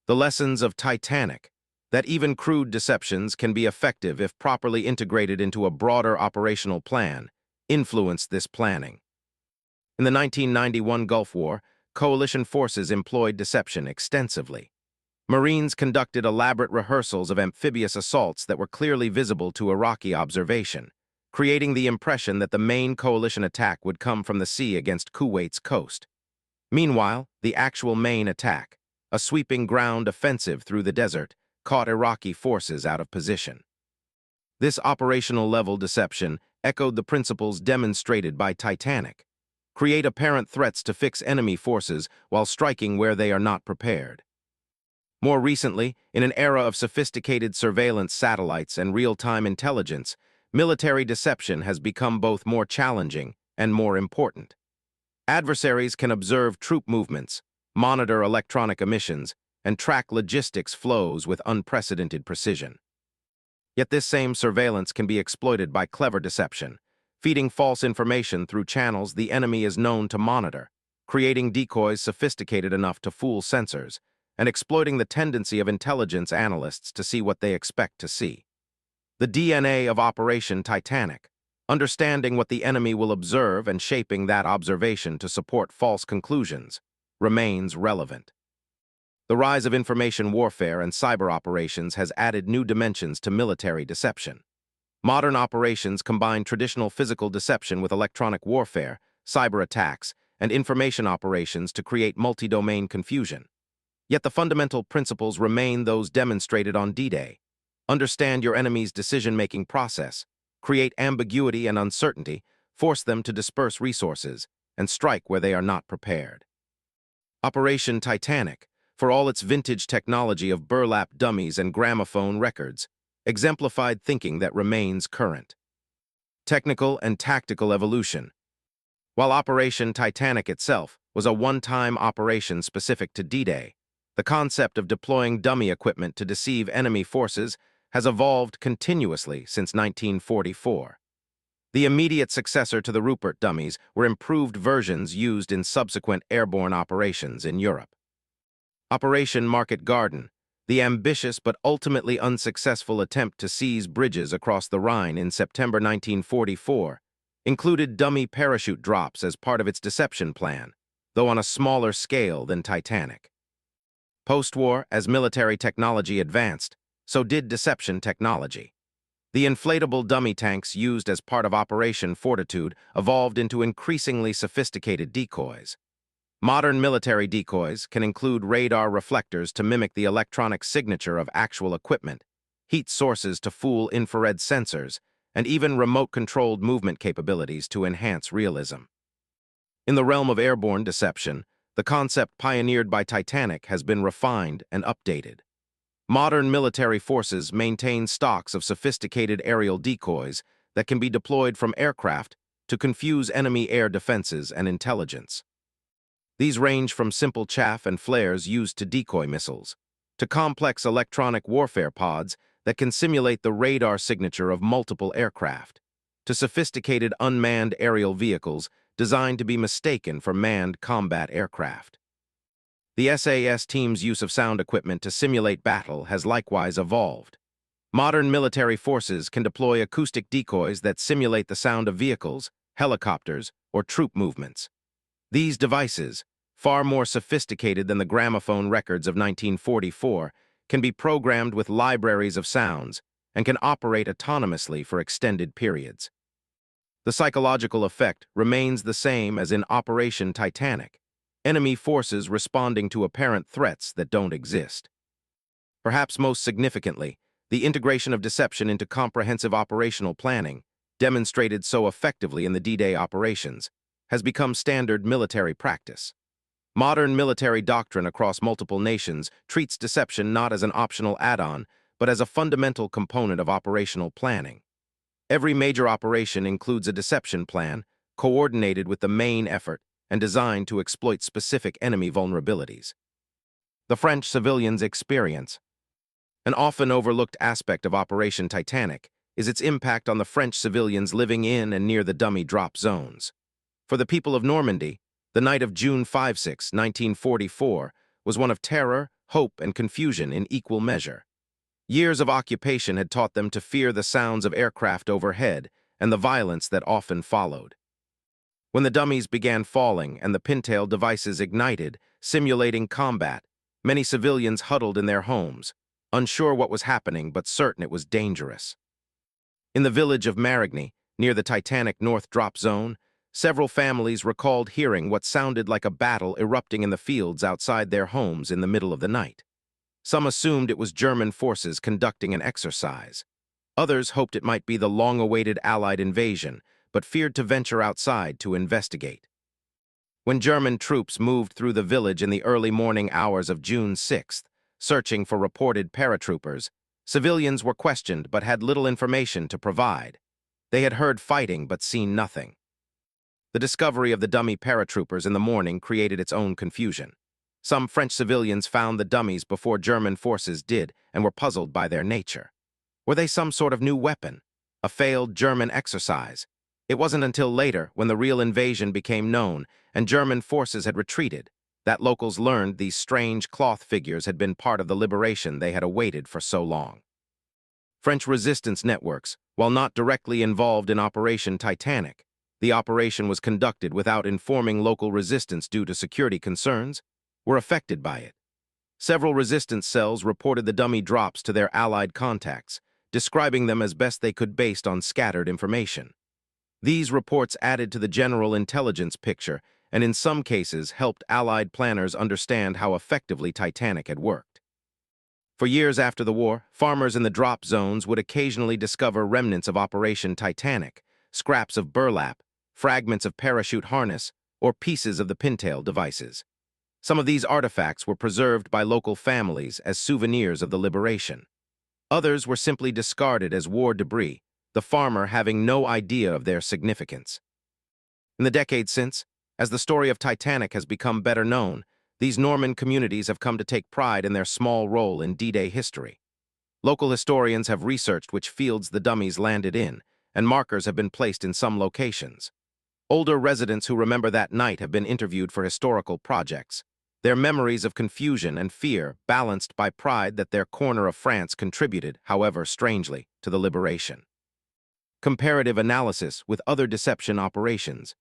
The lessons of Titanic, that even crude deceptions can be effective if properly integrated into a broader operational plan, influenced this planning. In the 1991 Gulf War, coalition forces employed deception extensively. Marines conducted elaborate rehearsals of amphibious assaults that were clearly visible to Iraqi observation, creating the impression that the main coalition attack would come from the sea against Kuwait's coast. Meanwhile, the actual main attack, a sweeping ground offensive through the desert, caught Iraqi forces out of position. This operational-level deception echoed the principles demonstrated by Titanic. Create apparent threats to fix enemy forces while striking where they are not prepared. More recently, in an era of sophisticated surveillance satellites and real-time intelligence, military deception has become both more challenging and more important. Adversaries can observe troop movements, monitor electronic emissions, and track logistics flows with unprecedented precision. Yet this same surveillance can be exploited by clever deception, feeding false information through channels the enemy is known to monitor, creating decoys sophisticated enough to fool sensors, and exploiting the tendency of intelligence analysts to see what they expect to see. The DNA of Operation Titanic, understanding what the enemy will observe and shaping that observation to support false conclusions, remains relevant. The rise of information warfare and cyber operations has added new dimensions to military deception. Modern operations combine traditional physical deception with electronic warfare, cyber attacks, and information operations to create multi-domain confusion. Yet the fundamental principles remain those demonstrated on D-Day. Understand your enemy's decision-making process, create ambiguity and uncertainty, force them to disperse resources, and strike where they are not prepared. Operation Titanic, for all its vintage technology of burlap dummies and gramophone records, exemplified thinking that remains current. Technical and tactical evolution. While Operation Titanic itself was a one-time operation specific to D-Day, the concept of deploying dummy equipment to deceive enemy forces has evolved continuously since 1944. The immediate successor to the Rupert dummies were improved versions used in subsequent airborne operations in Europe. Operation Market Garden, the ambitious but ultimately unsuccessful attempt to seize bridges across the Rhine in September 1944, included dummy parachute drops as part of its deception plan, though on a smaller scale than Titanic. Post-war, as military technology advanced, so did deception technology. The inflatable dummy tanks used as part of Operation Fortitude evolved into increasingly sophisticated decoys. Modern military decoys can include radar reflectors to mimic the electronic signature of actual equipment, heat sources to fool infrared sensors, and even remote-controlled movement capabilities to enhance realism. In the realm of airborne deception, the concept pioneered by Titanic has been refined and updated. Modern military forces maintain stocks of sophisticated aerial decoys that can be deployed from aircraft to confuse enemy air defenses and intelligence. These range from simple chaff and flares used to decoy missiles, to complex electronic warfare pods that can simulate the radar signature of multiple aircraft, to sophisticated unmanned aerial vehicles designed to be mistaken for manned combat aircraft. The SAS team's use of sound equipment to simulate battle has likewise evolved. Modern military forces can deploy acoustic decoys that simulate the sound of vehicles, helicopters, or troop movements. These devices, far more sophisticated than the gramophone records of 1944, can be programmed with libraries of sounds and can operate autonomously for extended periods. The psychological effect remains the same as in Operation Titanic, enemy forces responding to apparent threats that don't exist. Perhaps most significantly, the integration of deception into comprehensive operational planning, demonstrated so effectively in the D-Day operations, has become standard military practice. Modern military doctrine across multiple nations treats deception not as an optional add-on, but as a fundamental component of operational planning. Every major operation includes a deception plan, coordinated with the main effort and designed to exploit specific enemy vulnerabilities. The French civilians' experience. An often overlooked aspect of Operation Titanic is its impact on the French civilians living in and near the dummy drop zones. For the people of Normandy, the night of June 5-6, 1944, was one of terror, hope, and confusion in equal measure. Years of occupation had taught them to fear the sounds of aircraft overhead and the violence that often followed. When the dummies began falling and the pintail devices ignited, simulating combat, many civilians huddled in their homes, unsure what was happening but certain it was dangerous. In the village of Marigny, near the Titanic North Drop Zone, several families recalled hearing what sounded like a battle erupting in the fields outside their homes in the middle of the night. Some assumed it was German forces conducting an exercise. Others hoped it might be the long-awaited Allied invasion, but feared to venture outside to investigate. When German troops moved through the village in the early morning hours of June 6th, searching for reported paratroopers, civilians were questioned but had little information to provide. They had heard fighting but seen nothing. The discovery of the dummy paratroopers in the morning created its own confusion. Some French civilians found the dummies before German forces did and were puzzled by their nature. Were they some sort of new weapon? A failed German exercise? It wasn't until later, when the real invasion became known and German forces had retreated, that locals learned these strange cloth figures had been part of the liberation they had awaited for so long. French resistance networks, while not directly involved in Operation Titanic, the operation was conducted without informing local resistance due to security concerns, were affected by it. Several resistance cells reported the dummy drops to their Allied contacts, describing them as best they could based on scattered information. These reports added to the general intelligence picture and in some cases helped Allied planners understand how effectively Titanic had worked. For years after the war, farmers in the drop zones would occasionally discover remnants of Operation Titanic, scraps of burlap, fragments of parachute harness, or pieces of the pintail devices. Some of these artifacts were preserved by local families as souvenirs of the liberation. Others were simply discarded as war debris, the farmer having no idea of their significance. In the decades since, as the story of Titanic has become better known, these Norman communities have come to take pride in their small role in D-Day history. Local historians have researched which fields the dummies landed in, and markers have been placed in some locations. Older residents who remember that night have been interviewed for historical projects, their memories of confusion and fear balanced by pride that their corner of France contributed, however strangely, to the liberation. Comparative analysis with other deception operations.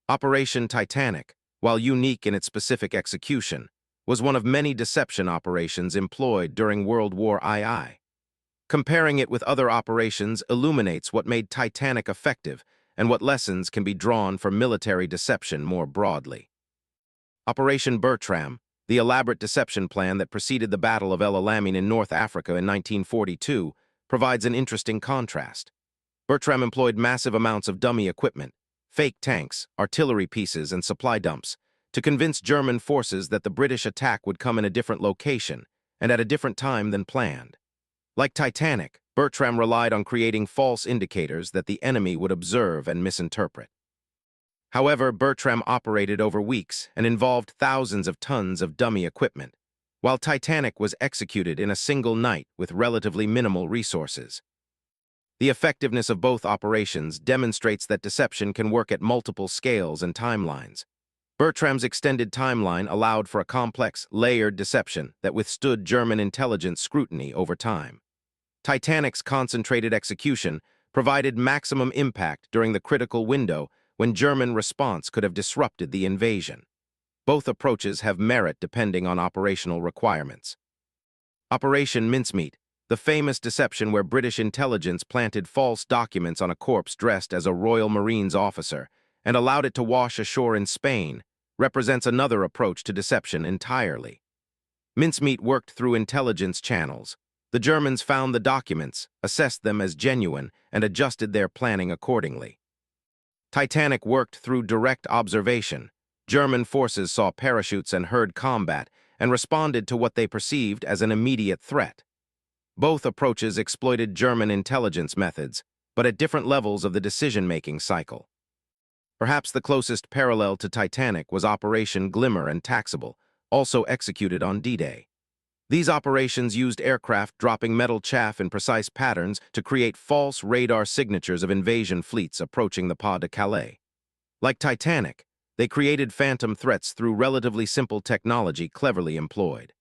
Operation Titanic, while unique in its specific execution, was one of many deception operations employed during World War II. Comparing it with other operations illuminates what made Titanic effective and what lessons can be drawn for military deception more broadly. Operation Bertram, the elaborate deception plan that preceded the Battle of El Alamein in North Africa in 1942, provides an interesting contrast. Bertram employed massive amounts of dummy equipment, fake tanks, artillery pieces, and supply dumps, to convince German forces that the British attack would come in a different location and at a different time than planned. Like Titanic, Bertram relied on creating false indicators that the enemy would observe and misinterpret. However, Bertram operated over weeks and involved thousands of tons of dummy equipment, while Titanic was executed in a single night with relatively minimal resources. The effectiveness of both operations demonstrates that deception can work at multiple scales and timelines. Bertram's extended timeline allowed for a complex, layered deception that withstood German intelligence scrutiny over time. Titanic's concentrated execution provided maximum impact during the critical window when German response could have disrupted the invasion. Both approaches have merit depending on operational requirements. Operation Mincemeat, the famous deception where British intelligence planted false documents on a corpse dressed as a Royal Marines officer and allowed it to wash ashore in Spain, represents another approach to deception entirely. Mincemeat worked through intelligence channels. The Germans found the documents, assessed them as genuine, and adjusted their planning accordingly. Titanic worked through direct observation. German forces saw parachutes and heard combat and responded to what they perceived as an immediate threat. Both approaches exploited German intelligence methods, but at different levels of the decision-making cycle. Perhaps the closest parallel to Titanic was Operation Glimmer and Taxable, also executed on D-Day. These operations used aircraft dropping metal chaff in precise patterns to create false radar signatures of invasion fleets approaching the Pas-de-Calais. Like Titanic, they created phantom threats through relatively simple technology cleverly employed.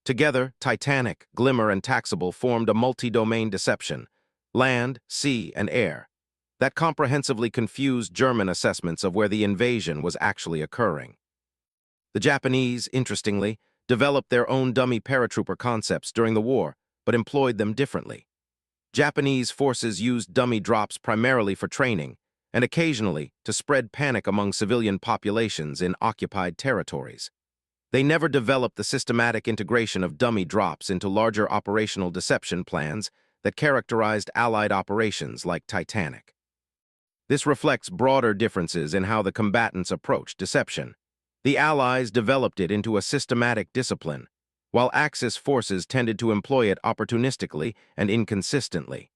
Together, Titanic, Glimmer, and Taxable formed a multi-domain deception, land, sea, and air, that comprehensively confused German assessments of where the invasion was actually occurring. The Japanese, interestingly, developed their own dummy paratrooper concepts during the war, but employed them differently. Japanese forces used dummy drops primarily for training, and occasionally to spread panic among civilian populations in occupied territories. They never developed the systematic integration of dummy drops into larger operational deception plans that characterized Allied operations like Titanic. This reflects broader differences in how the combatants approached deception. The Allies developed it into a systematic discipline, while Axis forces tended to employ it opportunistically and inconsistently.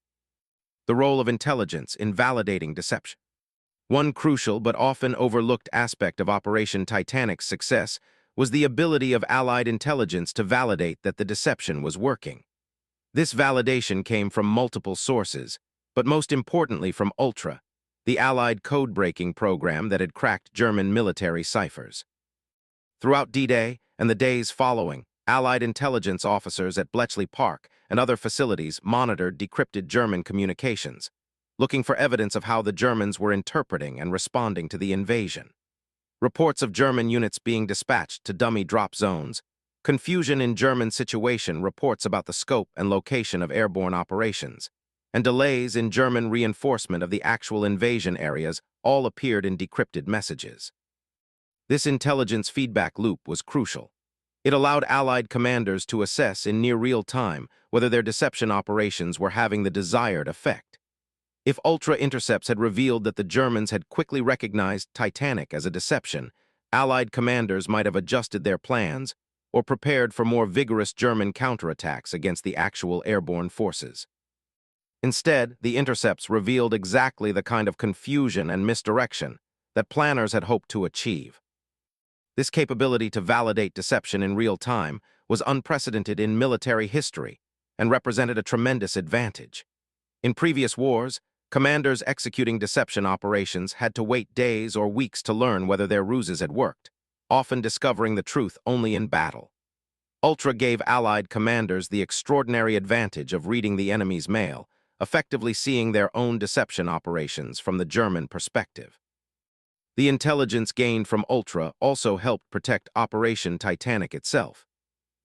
The role of intelligence in validating deception. One crucial but often overlooked aspect of Operation Titanic's success was the ability of Allied intelligence to validate that the deception was working. This validation came from multiple sources, but most importantly from Ultra, the Allied code-breaking program that had cracked German military ciphers. Throughout D-Day and the days following, Allied intelligence officers at Bletchley Park and other facilities monitored decrypted German communications, looking for evidence of how the Germans were interpreting and responding to the invasion. Reports of German units being dispatched to dummy drop zones, confusion in German situation reports about the scope and location of airborne operations, and delays in German reinforcement of the actual invasion areas all appeared in decrypted messages. This intelligence feedback loop was crucial. It allowed Allied commanders to assess in near real time whether their deception operations were having the desired effect. If Ultra intercepts had revealed that the Germans had quickly recognized Titanic as a deception, Allied commanders might have adjusted their plans or prepared for more vigorous German counterattacks against the actual airborne forces. Instead, the intercepts revealed exactly the kind of confusion and misdirection that planners had hoped to achieve. This capability to validate deception in real time was unprecedented in military history and represented a tremendous advantage. In previous wars, commanders executing deception operations had to wait days or weeks to learn whether their ruses had worked, often discovering the truth only in battle. Ultra gave Allied commanders the extraordinary advantage of reading the enemy's mail, effectively seeing their own deception operations from the German perspective. The intelligence gained from Ultra also helped protect Operation Titanic itself.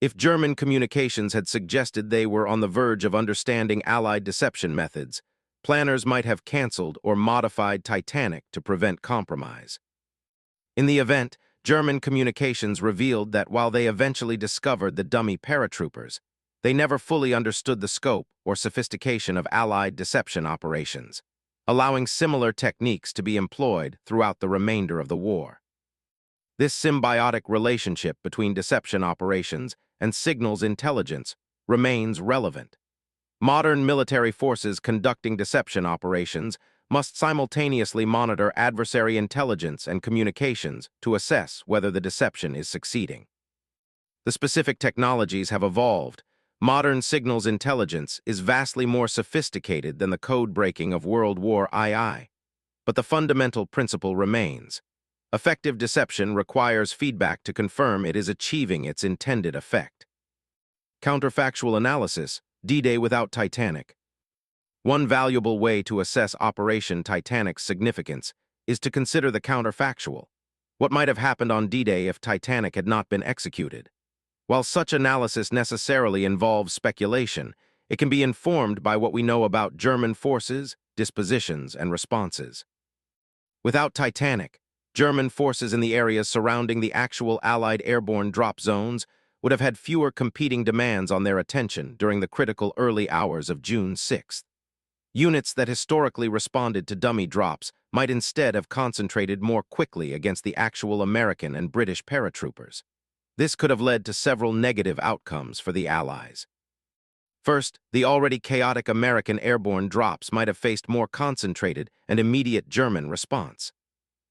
If German communications had suggested they were on the verge of understanding Allied deception methods, planners might have canceled or modified Titanic to prevent compromise. In the event, German communications revealed that while they eventually discovered the dummy paratroopers, they never fully understood the scope or sophistication of Allied deception operations, allowing similar techniques to be employed throughout the remainder of the war. This symbiotic relationship between deception operations and signals intelligence remains relevant. Modern military forces conducting deception operations must simultaneously monitor adversary intelligence and communications to assess whether the deception is succeeding. The specific technologies have evolved. Modern signals intelligence is vastly more sophisticated than the code-breaking of World War II. But the fundamental principle remains. Effective deception requires feedback to confirm it is achieving its intended effect. Counterfactual analysis, D-Day without Titanic. One valuable way to assess Operation Titanic's significance is to consider the counterfactual. What might have happened on D-Day if Titanic had not been executed? While such analysis necessarily involves speculation, it can be informed by what we know about German forces, dispositions, and responses. Without Titanic, German forces in the areas surrounding the actual Allied airborne drop zones would have had fewer competing demands on their attention during the critical early hours of June 6. Units that historically responded to dummy drops might instead have concentrated more quickly against the actual American and British paratroopers. This could have led to several negative outcomes for the Allies. First, the already chaotic American airborne drops might have faced more concentrated and immediate German response.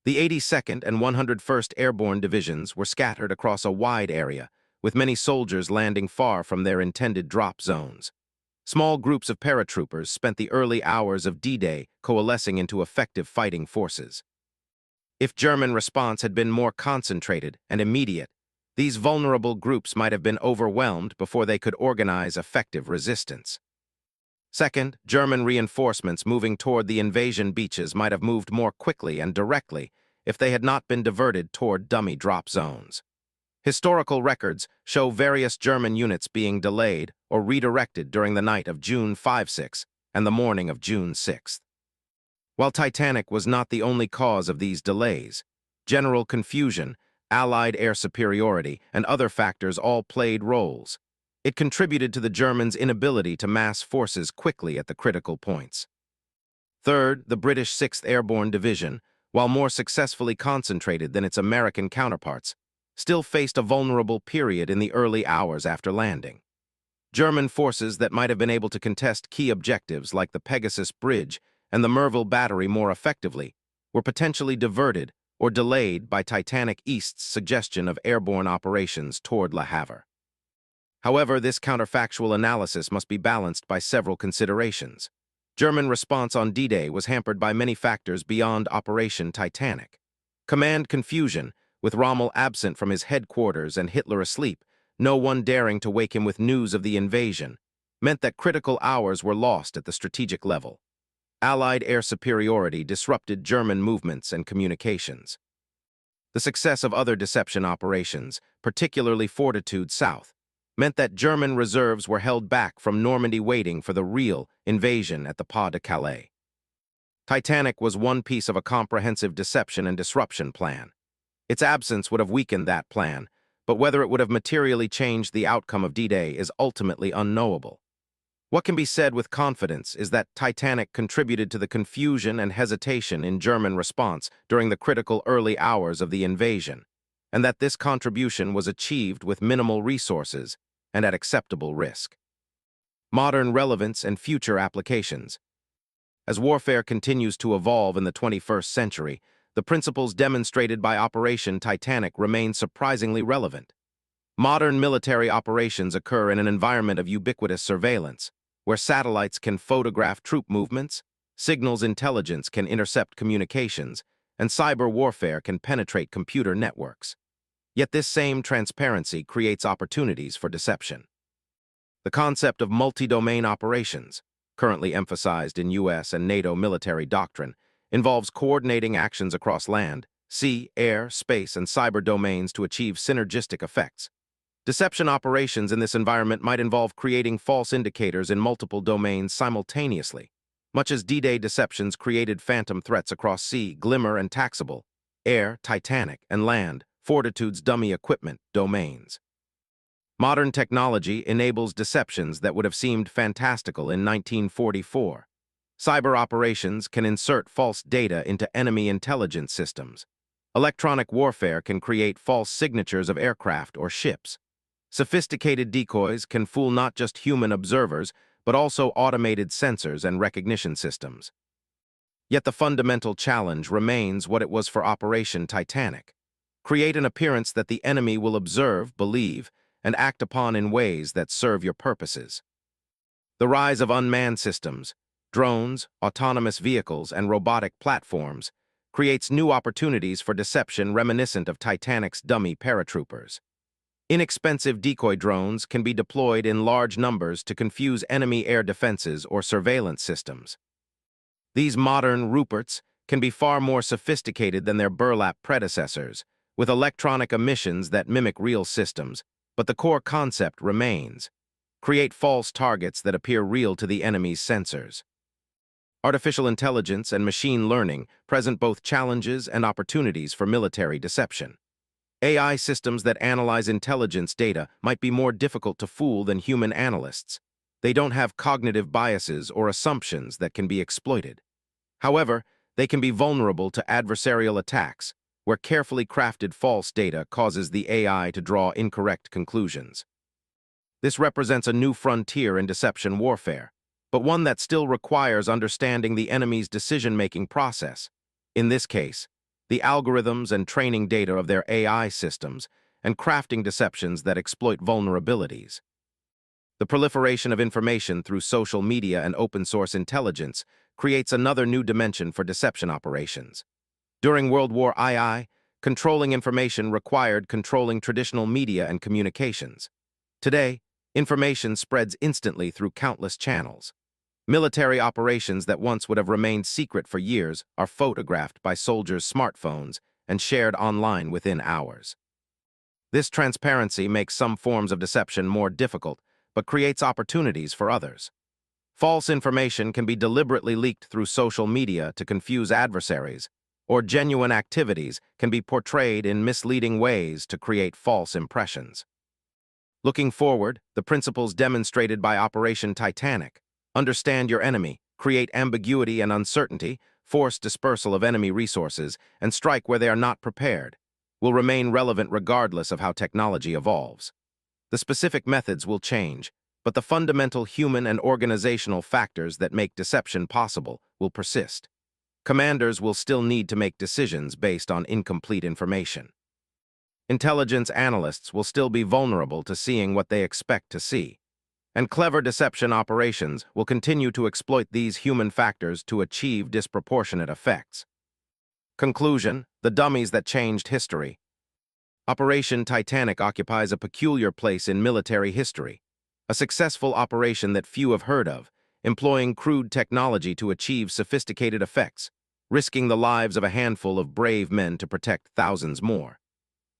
The 82nd and 101st Airborne Divisions were scattered across a wide area, with many soldiers landing far from their intended drop zones. Small groups of paratroopers spent the early hours of D-Day coalescing into effective fighting forces. If German response had been more concentrated and immediate, these vulnerable groups might have been overwhelmed before they could organize effective resistance. Second, German reinforcements moving toward the invasion beaches might have moved more quickly and directly if they had not been diverted toward dummy drop zones. Historical records show various German units being delayed or redirected during the night of June 5-6 and the morning of June 6. While Titanic was not the only cause of these delays, general confusion, Allied air superiority, and other factors all played roles. It contributed to the Germans' inability to mass forces quickly at the critical points. Third, the British 6th Airborne Division, while more successfully concentrated than its American counterparts, still faced a vulnerable period in the early hours after landing. German forces that might have been able to contest key objectives like the Pegasus Bridge and the Merville Battery more effectively were potentially diverted or delayed by Titanic East's suggestion of airborne operations toward Le Havre. However, this counterfactual analysis must be balanced by several considerations. German response on D-Day was hampered by many factors beyond Operation Titanic. Command confusion, with Rommel absent from his headquarters and Hitler asleep, no one daring to wake him with news of the invasion, meant that critical hours were lost at the strategic level. Allied air superiority disrupted German movements and communications. The success of other deception operations, particularly Fortitude South, meant that German reserves were held back from Normandy waiting for the real invasion at the Pas de Calais. Titanic was one piece of a comprehensive deception and disruption plan. Its absence would have weakened that plan, but whether it would have materially changed the outcome of D-Day is ultimately unknowable. What can be said with confidence is that Titanic contributed to the confusion and hesitation in German response during the critical early hours of the invasion, and that this contribution was achieved with minimal resources and at acceptable risk. Modern relevance and future applications. As warfare continues to evolve in the 21st century, the principles demonstrated by Operation Titanic remain surprisingly relevant. Modern military operations occur in an environment of ubiquitous surveillance, where satellites can photograph troop movements, signals intelligence can intercept communications, and cyber warfare can penetrate computer networks. Yet this same transparency creates opportunities for deception. The concept of multi-domain operations, currently emphasized in U.S. and NATO military doctrine, involves coordinating actions across land, sea, air, space, and cyber domains to achieve synergistic effects. Deception operations in this environment might involve creating false indicators in multiple domains simultaneously, much as D-Day deceptions created phantom threats across sea, Glimmer and Taxable, air, Titanic, and land, Fortitude's dummy equipment domains. Modern technology enables deceptions that would have seemed fantastical in 1944. Cyber operations can insert false data into enemy intelligence systems. Electronic warfare can create false signatures of aircraft or ships. Sophisticated decoys can fool not just human observers, but also automated sensors and recognition systems. Yet the fundamental challenge remains what it was for Operation Titanic. Create an appearance that the enemy will observe, believe, and act upon in ways that serve your purposes. The rise of unmanned systems, drones, autonomous vehicles, and robotic platforms creates new opportunities for deception reminiscent of Titanic's dummy paratroopers. Inexpensive decoy drones can be deployed in large numbers to confuse enemy air defenses or surveillance systems. These modern Ruperts can be far more sophisticated than their burlap predecessors, with electronic emissions that mimic real systems, but the core concept remains. Create false targets that appear real to the enemy's sensors. Artificial intelligence and machine learning present both challenges and opportunities for military deception. AI systems that analyze intelligence data might be more difficult to fool than human analysts. They don't have cognitive biases or assumptions that can be exploited. However, they can be vulnerable to adversarial attacks, where carefully crafted false data causes the AI to draw incorrect conclusions. This represents a new frontier in deception warfare, but one that still requires understanding the enemy's decision-making process. In this case, the algorithms and training data of their AI systems, and crafting deceptions that exploit vulnerabilities. The proliferation of information through social media and open-source intelligence creates another new dimension for deception operations. During World War II, controlling information required controlling traditional media and communications. Today, information spreads instantly through countless channels. Military operations that once would have remained secret for years are photographed by soldiers' smartphones and shared online within hours. This transparency makes some forms of deception more difficult, but creates opportunities for others. False information can be deliberately leaked through social media to confuse adversaries, or genuine activities can be portrayed in misleading ways to create false impressions. Looking forward, the principles demonstrated by Operation Titanic, understand your enemy, create ambiguity and uncertainty, force dispersal of enemy resources, and strike where they are not prepared, will remain relevant regardless of how technology evolves. The specific methods will change, but the fundamental human and organizational factors that make deception possible will persist. Commanders will still need to make decisions based on incomplete information. Intelligence analysts will still be vulnerable to seeing what they expect to see. And clever deception operations will continue to exploit these human factors to achieve disproportionate effects. Conclusion: the dummies that changed history. Operation Titanic occupies a peculiar place in military history, a successful operation that few have heard of, employing crude technology to achieve sophisticated effects, risking the lives of a handful of brave men to protect thousands more.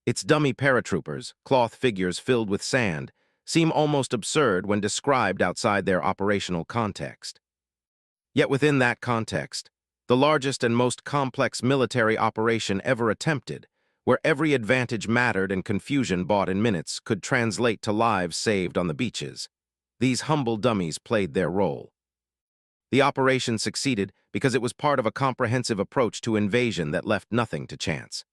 Its dummy paratroopers, cloth figures filled with sand, seem almost absurd when described outside their operational context. Yet within that context, the largest and most complex military operation ever attempted, where every advantage mattered and confusion bought in minutes could translate to lives saved on the beaches, these humble dummies played their role. The operation succeeded because it was part of a comprehensive approach to invasion that left nothing to chance.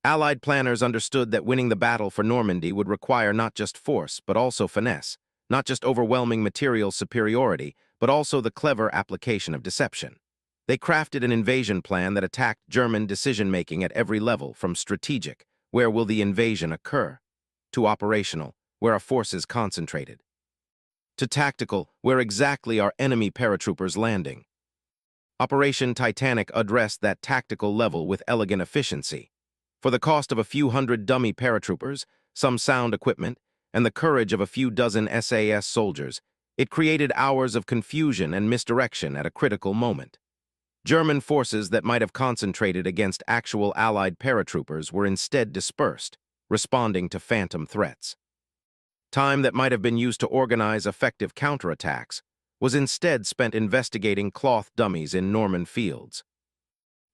Allied planners understood that winning the battle for Normandy would require not just force, but also finesse, not just overwhelming material superiority, but also the clever application of deception. They crafted an invasion plan that attacked German decision-making at every level, from strategic, where will the invasion occur, to operational, where are forces concentrated, to tactical, where exactly are enemy paratroopers landing. Operation Titanic addressed that tactical level with elegant efficiency. For the cost of a few hundred dummy paratroopers, some sound equipment, and the courage of a few dozen SAS soldiers, it created hours of confusion and misdirection at a critical moment. German forces that might have concentrated against actual Allied paratroopers were instead dispersed, responding to phantom threats. Time that might have been used to organize effective counterattacks was instead spent investigating cloth dummies in Norman fields.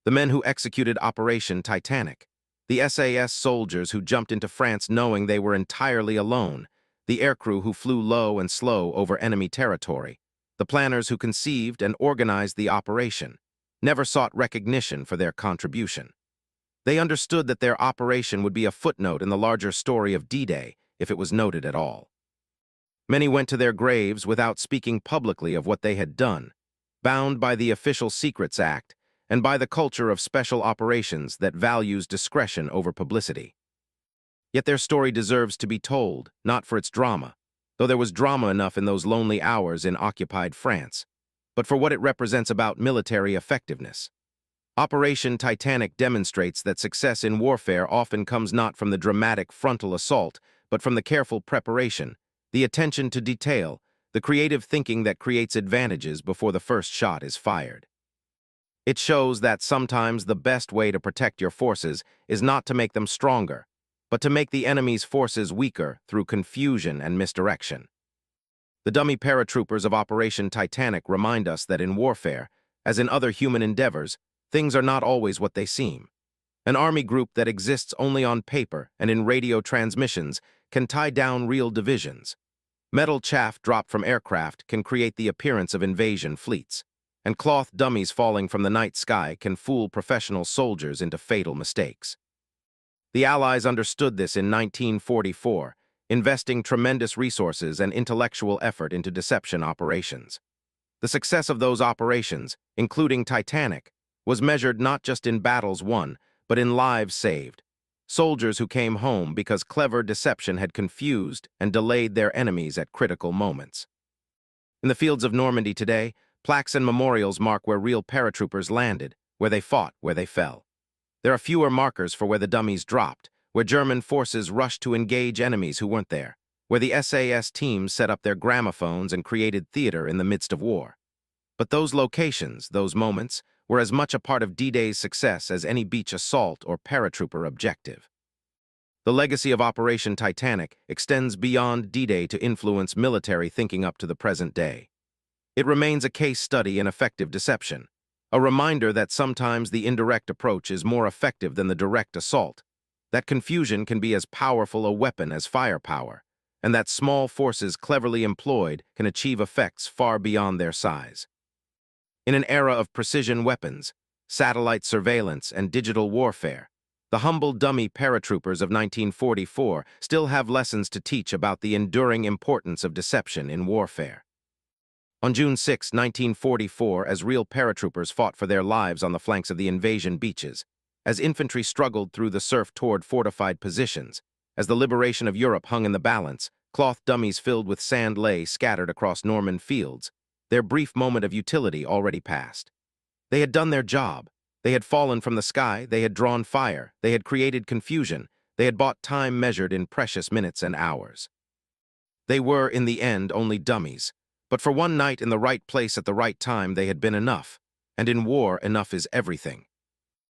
The men who executed Operation Titanic, the SAS soldiers who jumped into France knowing they were entirely alone, the aircrew who flew low and slow over enemy territory, the planners who conceived and organized the operation, never sought recognition for their contribution. They understood that their operation would be a footnote in the larger story of D-Day, if it was noted at all. Many went to their graves without speaking publicly of what they had done, bound by the Official Secrets Act and by the culture of special operations that values discretion over publicity. Yet their story deserves to be told, not for its drama, though there was drama enough in those lonely hours in occupied France, but for what it represents about military effectiveness. Operation Titanic demonstrates that success in warfare often comes not from the dramatic frontal assault, but from the careful preparation, the attention to detail, the creative thinking that creates advantages before the first shot is fired. It shows that sometimes the best way to protect your forces is not to make them stronger, but to make the enemy's forces weaker through confusion and misdirection. The dummy paratroopers of Operation Titanic remind us that in warfare, as in other human endeavors, things are not always what they seem. An army group that exists only on paper and in radio transmissions can tie down real divisions. Metal chaff dropped from aircraft can create the appearance of invasion fleets, and cloth dummies falling from the night sky can fool professional soldiers into fatal mistakes. The Allies understood this in 1944, investing tremendous resources and intellectual effort into deception operations. The success of those operations, including Titanic, was measured not just in battles won, but in lives saved. Soldiers who came home because clever deception had confused and delayed their enemies at critical moments. In the fields of Normandy today, plaques and memorials mark where real paratroopers landed, where they fought, where they fell. There are fewer markers for where the dummies dropped, where German forces rushed to engage enemies who weren't there, where the SAS teams set up their gramophones and created theater in the midst of war. But those locations, those moments, were as much a part of D-Day's success as any beach assault or paratrooper objective. The legacy of Operation Titanic extends beyond D-Day to influence military thinking up to the present day. It remains a case study in effective deception, a reminder that sometimes the indirect approach is more effective than the direct assault, that confusion can be as powerful a weapon as firepower, and that small forces cleverly employed can achieve effects far beyond their size. In an era of precision weapons, satellite surveillance, and digital warfare, the humble dummy paratroopers of 1944 still have lessons to teach about the enduring importance of deception in warfare. On June 6, 1944, as real paratroopers fought for their lives on the flanks of the invasion beaches, as infantry struggled through the surf toward fortified positions, as the liberation of Europe hung in the balance, cloth dummies filled with sand lay scattered across Norman fields, their brief moment of utility already passed. They had done their job. They had fallen from the sky, they had drawn fire, they had created confusion, they had bought time measured in precious minutes and hours. They were, in the end, only dummies, but for one night in the right place at the right time they had been enough, and in war enough is everything.